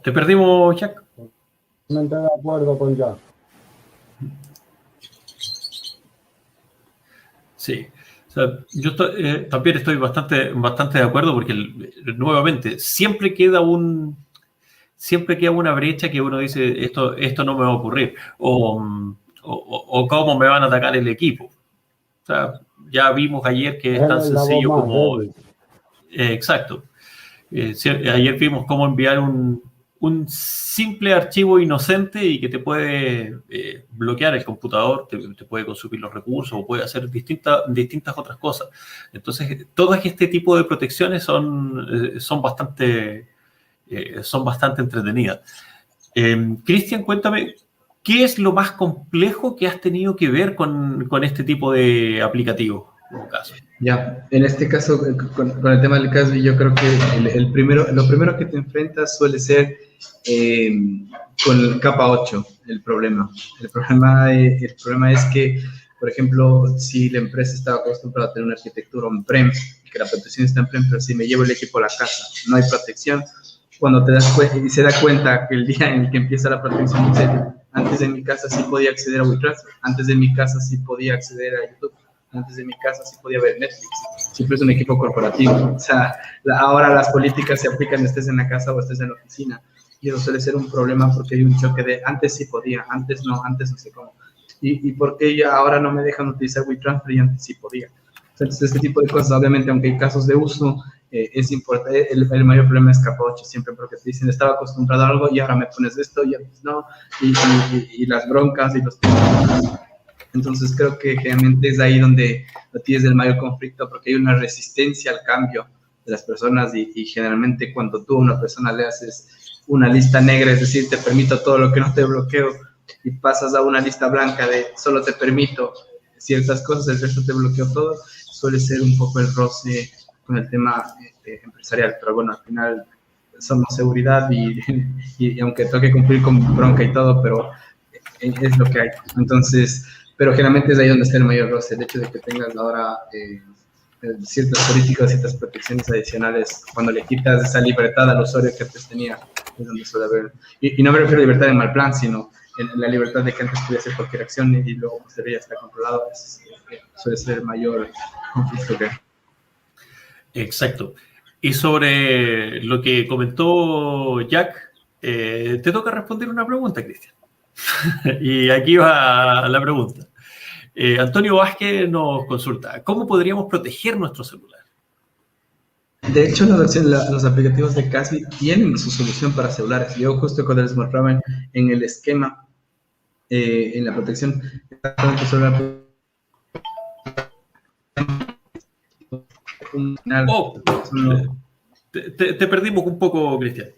Te perdimos, Jack. Totalmente de acuerdo con Jack. Sí. O sea, yo también estoy bastante de acuerdo porque nuevamente siempre queda una brecha que uno dice esto no me va a ocurrir o cómo me van a atacar el equipo. O sea, ya vimos ayer que es tan sencillo como exacto. Ayer vimos cómo enviar un simple archivo inocente y que te puede bloquear el computador, te puede consumir los recursos o puede hacer distintas otras cosas. Entonces, todas este tipo de protecciones son bastante entretenidas. Cristian, cuéntame, ¿qué es lo más complejo que has tenido que ver con este tipo de aplicativos? Ya, en este caso, con el tema del Casby, yo creo que lo primero que te enfrentas suele ser con el capa 8, el problema. El problema es que Por ejemplo, si la empresa estaba acostumbrada a tener una arquitectura on-prem, que la protección está en prem, pero si me llevo el equipo a la casa, no hay protección. Cuando te das cuenta y se da cuenta que el día en el que empieza la protección, dice, antes de mi casa sí podía acceder a WeTransfer, antes de mi casa sí podía acceder a YouTube, antes de mi casa sí podía ver Netflix. Siempre es un equipo corporativo. O sea, ahora las políticas se aplican estés en la casa o estés en la oficina. Y eso suele ser un problema porque hay un choque de antes sí podía, antes no sé cómo. ¿Y por qué ya ahora no me dejan utilizar WeTransfer y antes sí podía? Entonces, este tipo de cosas, obviamente, aunque hay casos de uso, es importante. El mayor problema es capa 8 siempre, porque te dicen, estaba acostumbrado a algo y ahora me pones esto y antes no, y las broncas y los temas. Entonces, creo que generalmente es ahí donde tienes el mayor conflicto, porque hay una resistencia al cambio de las personas y generalmente cuando tú a una persona le haces una lista negra, es decir, te permito todo lo que no te bloqueo, y pasas a una lista blanca de solo te permito ciertas cosas, el resto te bloqueo todo, suele ser un poco el roce con el tema empresarial, pero bueno, al final somos seguridad y aunque toque cumplir con bronca y todo, pero es lo que hay. Entonces, pero generalmente es ahí donde está el mayor roce, el hecho de que tengas ahora ciertas políticas, ciertas protecciones adicionales, cuando le quitas esa libertad al usuario que antes tenía, es donde suele haber, y no me refiero a libertad en mal plan, sino en la libertad de que antes podía hacer cualquier acción y luego posterior ya está controlado, suele ser el mayor conflicto que hay. Exacto. Y sobre lo que comentó Jack, te toca responder una pregunta, Cristian. Y aquí va la pregunta. Antonio Vázquez nos consulta, ¿cómo podríamos proteger nuestro celular? De hecho, los aplicativos de Kasby tienen su solución para celulares. Yo justo cuando les mostraba en el esquema, en la protección, te perdimos un poco, Cristian.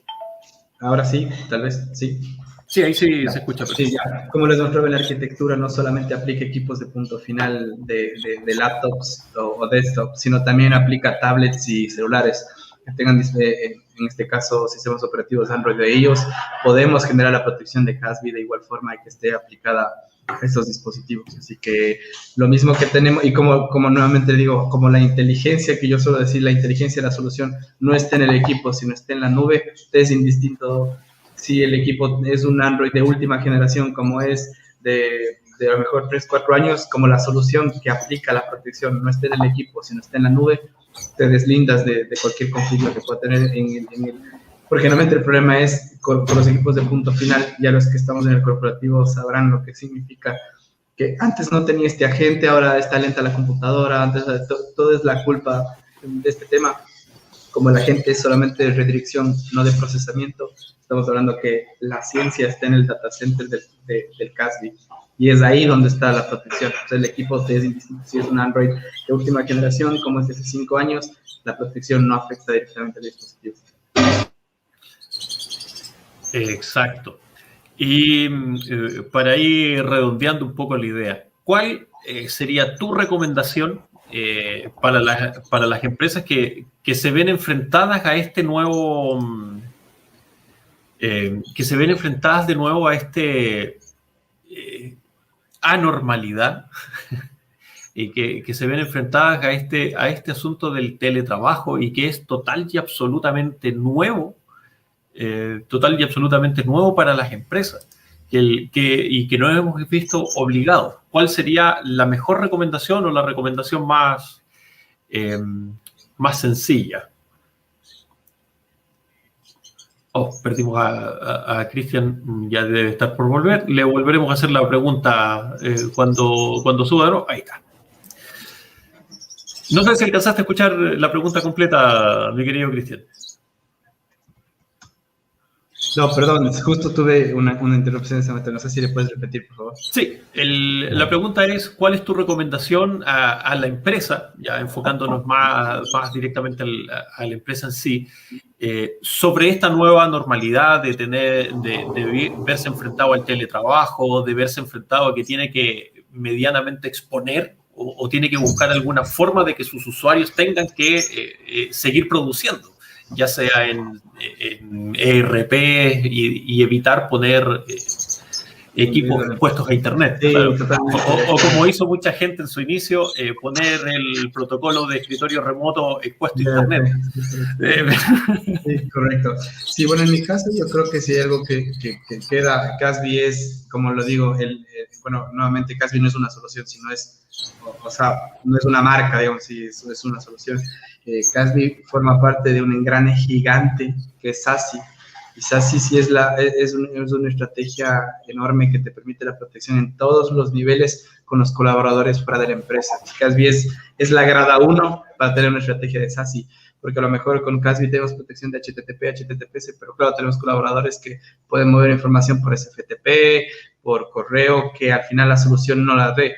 Ahora sí, tal vez, sí. Sí, ahí sí se escucha. Sí, ya. Como les mostraba en la arquitectura, no solamente aplica equipos de punto final de laptops o desktops, sino también aplica tablets y celulares que tengan, en este caso, sistemas operativos Android de ellos. Podemos generar la protección de Kasby de igual forma y que esté aplicada a estos dispositivos. Así que lo mismo que tenemos, y como nuevamente digo, como la inteligencia, que yo suelo decir, la inteligencia de la solución no está en el equipo, sino está en la nube, es indistinto si el equipo es un Android de última generación, como es de a lo mejor 3-4 años, como la solución que aplica la protección no está en el equipo, sino está en la nube, te deslindas de cualquier conflicto que pueda tener porque generalmente el problema es con los equipos de punto final, ya los que estamos en el corporativo sabrán lo que significa que antes no tenía este agente, ahora está lenta la computadora, antes todo es la culpa de este tema. Como la gente es solamente de redirección, no de procesamiento, estamos hablando que la ciencia está en el data center del Kasby y es ahí donde está la protección. O sea, el equipo es indistinto. Si es un Android de última generación, como es de hace 5 años, la protección no afecta directamente al dispositivo. Exacto. Y para ir redondeando un poco la idea, ¿cuál sería tu recomendación para las empresas que se ven enfrentadas a este nuevo, que se ven enfrentadas de nuevo a este anormalidad y que se ven enfrentadas a este asunto del teletrabajo y que es total y absolutamente nuevo para las empresas y que no hemos visto obligados? ¿Cuál sería la mejor recomendación o la recomendación más sencilla? Perdimos a Cristian, ya debe estar por volver. Le volveremos a hacer la pregunta cuando suba, ¿no? Ahí está. No sé si alcanzaste a escuchar la pregunta completa, mi querido Cristian. No, perdón, justo tuve una interrupción en ese momento. No sé si le puedes repetir, por favor. Sí, la pregunta es, ¿cuál es tu recomendación a la empresa, ya enfocándonos más directamente a la empresa en sí, sobre esta nueva normalidad de verse enfrentado al teletrabajo, de verse enfrentado a que tiene que medianamente exponer o tiene que buscar alguna forma de que sus usuarios tengan que seguir produciendo, ya sea en ERP y evitar poner equipos expuestos a Internet. Sí, claro. totalmente. O como hizo mucha gente en su inicio, poner el protocolo de escritorio remoto expuesto a Internet. Sí, correcto. Sí, bueno, en mi caso yo creo que sí hay algo que queda. Casby es, como lo digo, bueno, nuevamente Casby no es una solución, sino es, o sea, no es una marca, digamos, sí, es una solución. Casby forma parte de un engrane gigante que es SASE. Y SASE sí es una estrategia enorme que te permite la protección en todos los niveles con los colaboradores fuera de la empresa. Casby es la grada 1 para tener una estrategia de SASE, porque a lo mejor con Casby tenemos protección de HTTP, HTTPS, pero claro, tenemos colaboradores que pueden mover información por SFTP, por correo, que al final la solución no la ve.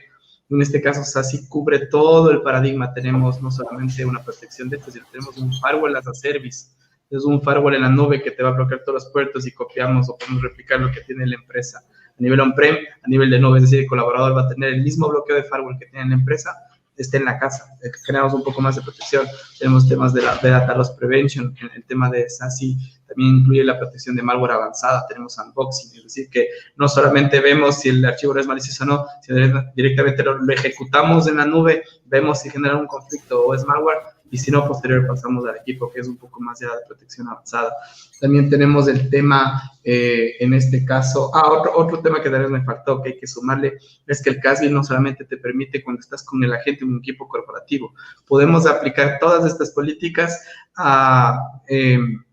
En este caso, SASE cubre todo el paradigma. Tenemos no solamente una protección de esto, sino tenemos un firewall as a service. Es un firewall en la nube que te va a bloquear todos los puertos y copiamos o podemos replicar lo que tiene la empresa. A nivel on-prem, a nivel de nube, es decir, el colaborador va a tener el mismo bloqueo de firewall que tiene en la empresa, esté en la casa. Generamos un poco más de protección. Tenemos temas de data loss prevention. El tema de SASE también incluye la protección de malware avanzada. Tenemos unboxing, es decir, que no solamente vemos si el archivo es malicioso o no, sino directamente lo ejecutamos en la nube, vemos si genera un conflicto o es malware, y si no, posterior pasamos al equipo, que es un poco más ya de protección avanzada. También tenemos el tema, en este caso, otro tema que tal vez me faltó, que hay que sumarle, es que el Casby no solamente te permite cuando estás con el agente en un equipo corporativo. Podemos aplicar todas estas políticas en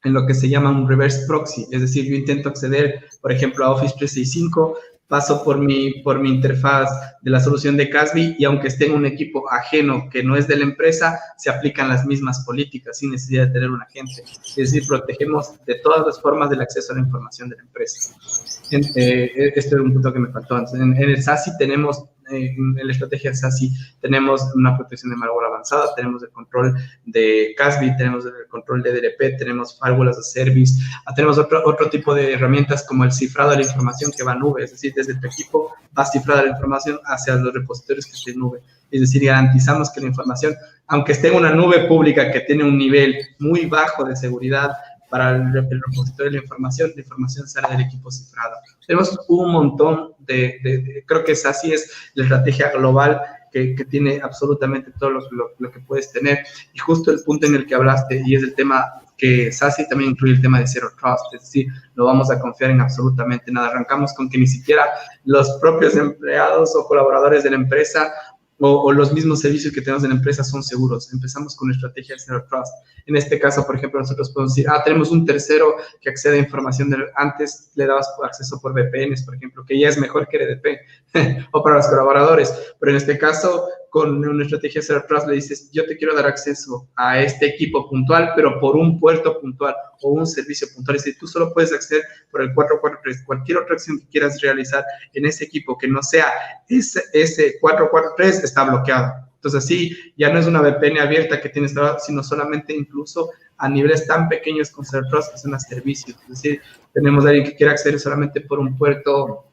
lo que se llama un reverse proxy, es decir, yo intento acceder, por ejemplo, a Office 365, paso por mi interfaz de la solución de Casby y aunque esté en un equipo ajeno que no es de la empresa, se aplican las mismas políticas sin necesidad de tener un agente. Es decir, protegemos de todas las formas del acceso a la información de la empresa. Este es un punto que me faltó. En el SASE tenemos, en la estrategia SASE, tenemos una protección de malware avanzada, tenemos el control de Casby, tenemos el control de DLP, tenemos firewall as a service, tenemos otro tipo de herramientas como el cifrado de la información que va a nube, es decir, desde tu equipo va cifrada la información hacia los repositorios que estén en nube. Es decir, garantizamos que la información, aunque esté en una nube pública que tiene un nivel muy bajo de seguridad, para el repositorio de la información sale del equipo cifrado. Tenemos un montón creo que SASE es la estrategia global que tiene absolutamente todo lo que puedes tener. Y justo el punto en el que hablaste, y es el tema que SASE también incluye el tema de Zero Trust, es decir, no vamos a confiar en absolutamente nada. Arrancamos con que ni siquiera los propios empleados o colaboradores de la empresa o los mismos servicios que tenemos en la empresa son seguros. Empezamos con una estrategia de Zero Trust. En este caso, por ejemplo, nosotros podemos decir, tenemos un tercero que accede a información antes le dabas acceso por VPNs, por ejemplo, que ya es mejor que RDP, o para los colaboradores. Pero en este caso, con una estrategia de Zero Trust le dices, yo te quiero dar acceso a este equipo puntual, pero por un puerto puntual o un servicio puntual. Es decir, tú solo puedes acceder por el 443. Cualquier otra acción que quieras realizar en ese equipo que no sea ese 443 está bloqueado. Entonces, así ya no es una VPN abierta que tienes, sino solamente incluso a niveles tan pequeños con Zero Trust que son los servicios. Es decir, tenemos a alguien que quiera acceder solamente por un puerto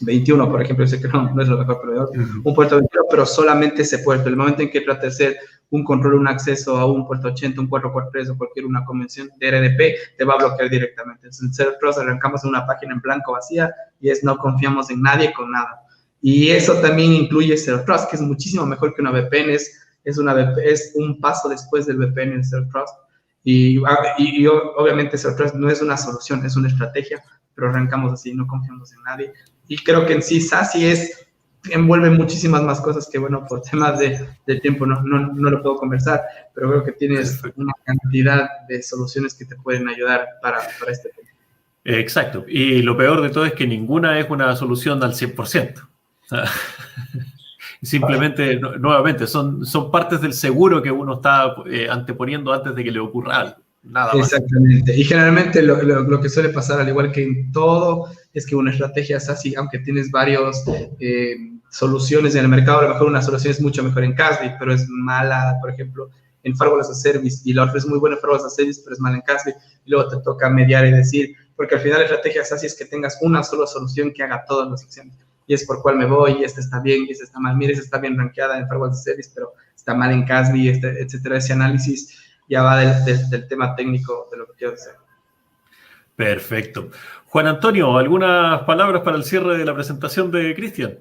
21, por ejemplo, yo sé que no es lo mejor proveedor, un puerto 21, pero solamente ese puerto. El momento en que trata de hacer un control, un acceso a un puerto 80, un 443 o cualquier una convención de RDP, te va a bloquear directamente. Entonces, en Zero Trust arrancamos en una página en blanco vacía y no confiamos en nadie con nada. Y eso también incluye Zero Trust, que es muchísimo mejor que una VPN, es un paso después del VPN en Zero Trust. Y obviamente Zero Trust no es una solución, es una estrategia, pero arrancamos así, no confiamos en nadie. Y creo que en sí SASE envuelve muchísimas más cosas que, bueno, por temas de tiempo no lo puedo conversar, pero creo que tienes una cantidad de soluciones que te pueden ayudar para este tema. Exacto. Y lo peor de todo es que ninguna es una solución al 100%. Simplemente, nuevamente, son partes del seguro que uno está anteponiendo antes de que le ocurra algo. Nada más. Exactamente. Y generalmente lo que suele pasar, al igual que en todo, es que una estrategia es así, aunque tienes varias soluciones en el mercado, a lo mejor una solución es mucho mejor en Casby, pero es mala, por ejemplo, en Firewall as a Service, y la otra es muy buena en Firewall as a Service, pero es mala en Casby, y luego te toca mediar y decir, porque al final la estrategia es así, es que tengas una sola solución que haga todas las acciones. Y es por cuál me voy, y esta está bien, y esta está mal. Mira, esta está bien rankeada en Firewall as a Service, pero está mal en Casby, etcétera. Ese análisis ya va del tema técnico de lo que quiero hacer. Perfecto. Juan Antonio, ¿algunas palabras para el cierre de la presentación de Cristian?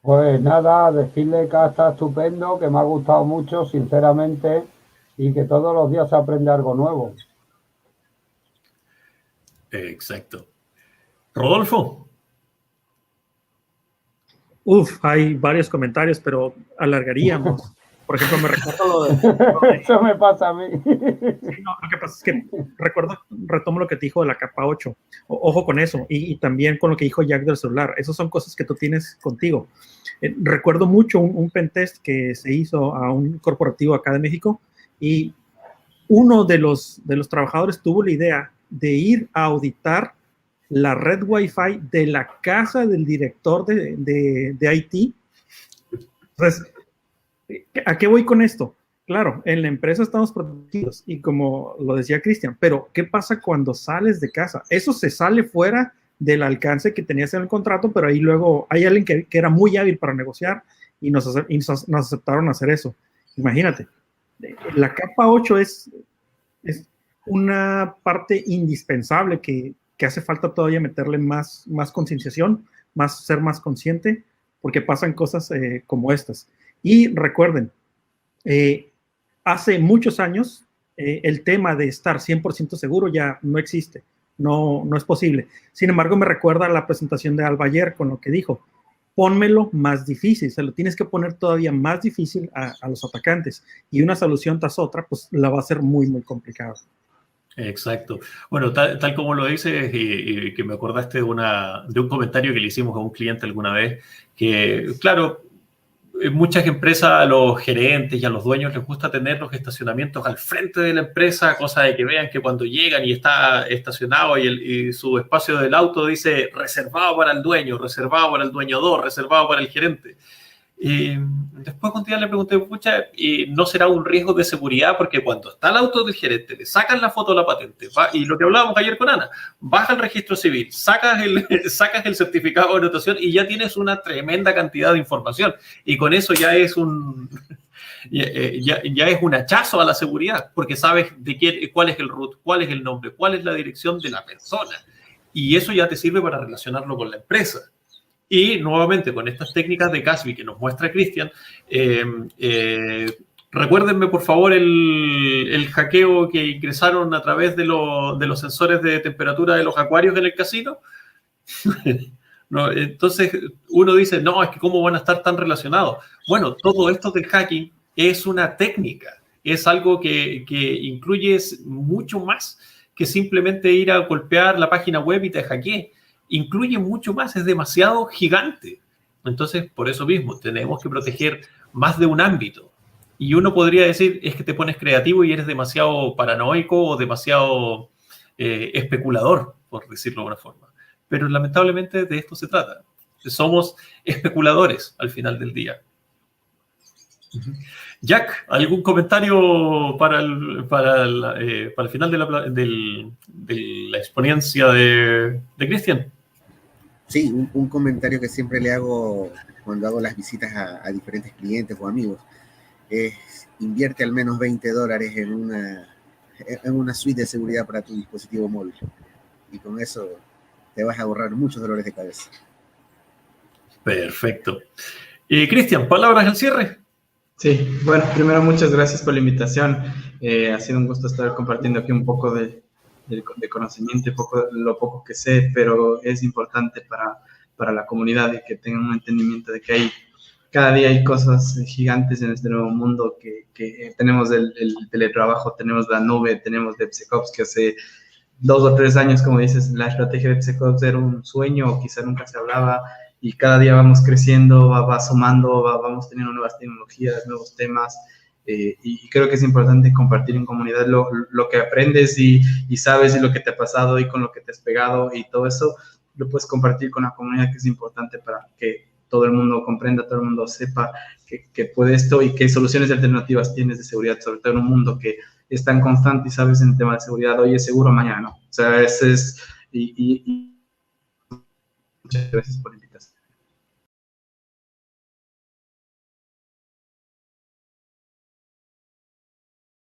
Pues nada, decirle que está estupendo, que me ha gustado mucho, sinceramente, y que todos los días se aprende algo nuevo. Exacto. Rodolfo. Hay varios comentarios, pero alargaríamos. Por ejemplo, me recuerdo lo de... Eso me pasa a mí. Sí, no, lo que pasa es que retomo lo que te dijo de la capa 8. Ojo con eso. Y también con lo que dijo Jack del celular. Esas son cosas que tú tienes contigo. Recuerdo mucho un pentest que se hizo a un corporativo acá de México y uno de los trabajadores tuvo la idea de ir a auditar la red Wi-Fi de la casa del director de IT. Entonces, ¿a qué voy con esto? Claro, en la empresa estamos protegidos y como lo decía Cristian, pero ¿qué pasa cuando sales de casa? Eso se sale fuera del alcance que tenías en el contrato, pero ahí luego hay alguien que era muy hábil para negociar y nos aceptaron hacer eso. Imagínate, la capa 8 es una parte indispensable que hace falta todavía meterle más concienciación, ser más consciente, porque pasan cosas como estas. Y recuerden, hace muchos años el tema de estar 100% seguro ya no existe, no es posible. Sin embargo, me recuerda a la presentación de Alba ayer con lo que dijo, pónmelo más difícil, se lo tienes que poner todavía más difícil a los atacantes y una solución tras otra, pues la va a ser muy, muy complicada. Exacto. Bueno, tal como lo dices, y que me acordaste de un comentario que le hicimos a un cliente alguna vez, que claro, en muchas empresas a los gerentes y a los dueños les gusta tener los estacionamientos al frente de la empresa, cosa de que vean que cuando llegan y está estacionado y su espacio del auto dice reservado para el dueño 2, reservado para el gerente. Después un día le pregunté, pucha, ¿no será un riesgo de seguridad? Porque cuando está el auto del gerente, le sacan la foto de la patente, y lo que hablábamos ayer con Ana, baja el registro civil, sacas el certificado de anotación y ya tienes una tremenda cantidad de información. Y con eso ya es ya es un hachazo a la seguridad, porque sabes cuál es el root, cuál es el nombre, cuál es la dirección de la persona. Y eso ya te sirve para relacionarlo con la empresa. Y nuevamente con estas técnicas de CASB que nos muestra Cristian, recuérdenme por favor el hackeo que ingresaron a través de los sensores de temperatura de los acuarios en el casino. No, entonces uno dice, no, es que cómo van a estar tan relacionados. Bueno, todo esto del hacking es una técnica, es algo que incluye mucho más que simplemente ir a golpear la página web y te hackeé. Incluye mucho más, es demasiado gigante. Entonces, por eso mismo, tenemos que proteger más de un ámbito. Y uno podría decir, es que te pones creativo y eres demasiado paranoico o demasiado especulador, por decirlo de una forma. Pero lamentablemente de esto se trata. Somos especuladores al final del día. Jack, ¿algún comentario para el final de la exponencia de Cristian? Sí, un comentario que siempre le hago cuando hago las visitas a diferentes clientes o amigos es invierte al menos $20 en una suite de seguridad para tu dispositivo móvil y con eso te vas a ahorrar muchos dolores de cabeza. Perfecto. Cristian, ¿palabras al cierre? Sí, bueno, primero muchas gracias por la invitación. Ha sido un gusto estar compartiendo aquí un poco de conocimiento, lo poco que sé, pero es importante para la comunidad de que tengan un entendimiento de que cada día hay cosas gigantes en este nuevo mundo, que tenemos el teletrabajo, tenemos la nube, tenemos DevSecOps, que hace 2 o 3 años, como dices, la estrategia de DevSecOps era un sueño, o quizá nunca se hablaba, y cada día vamos creciendo, va sumando, vamos teniendo nuevas tecnologías, nuevos temas, y creo que es importante compartir en comunidad lo que aprendes y sabes y lo que te ha pasado y con lo que te has pegado y todo eso lo puedes compartir con la comunidad, que es importante para que todo el mundo comprenda, todo el mundo sepa que puede esto y qué soluciones alternativas tienes de seguridad, sobre todo en un mundo que es tan constante y sabes en el tema de seguridad, hoy es seguro, mañana no. O sea, ese es... Muchas gracias por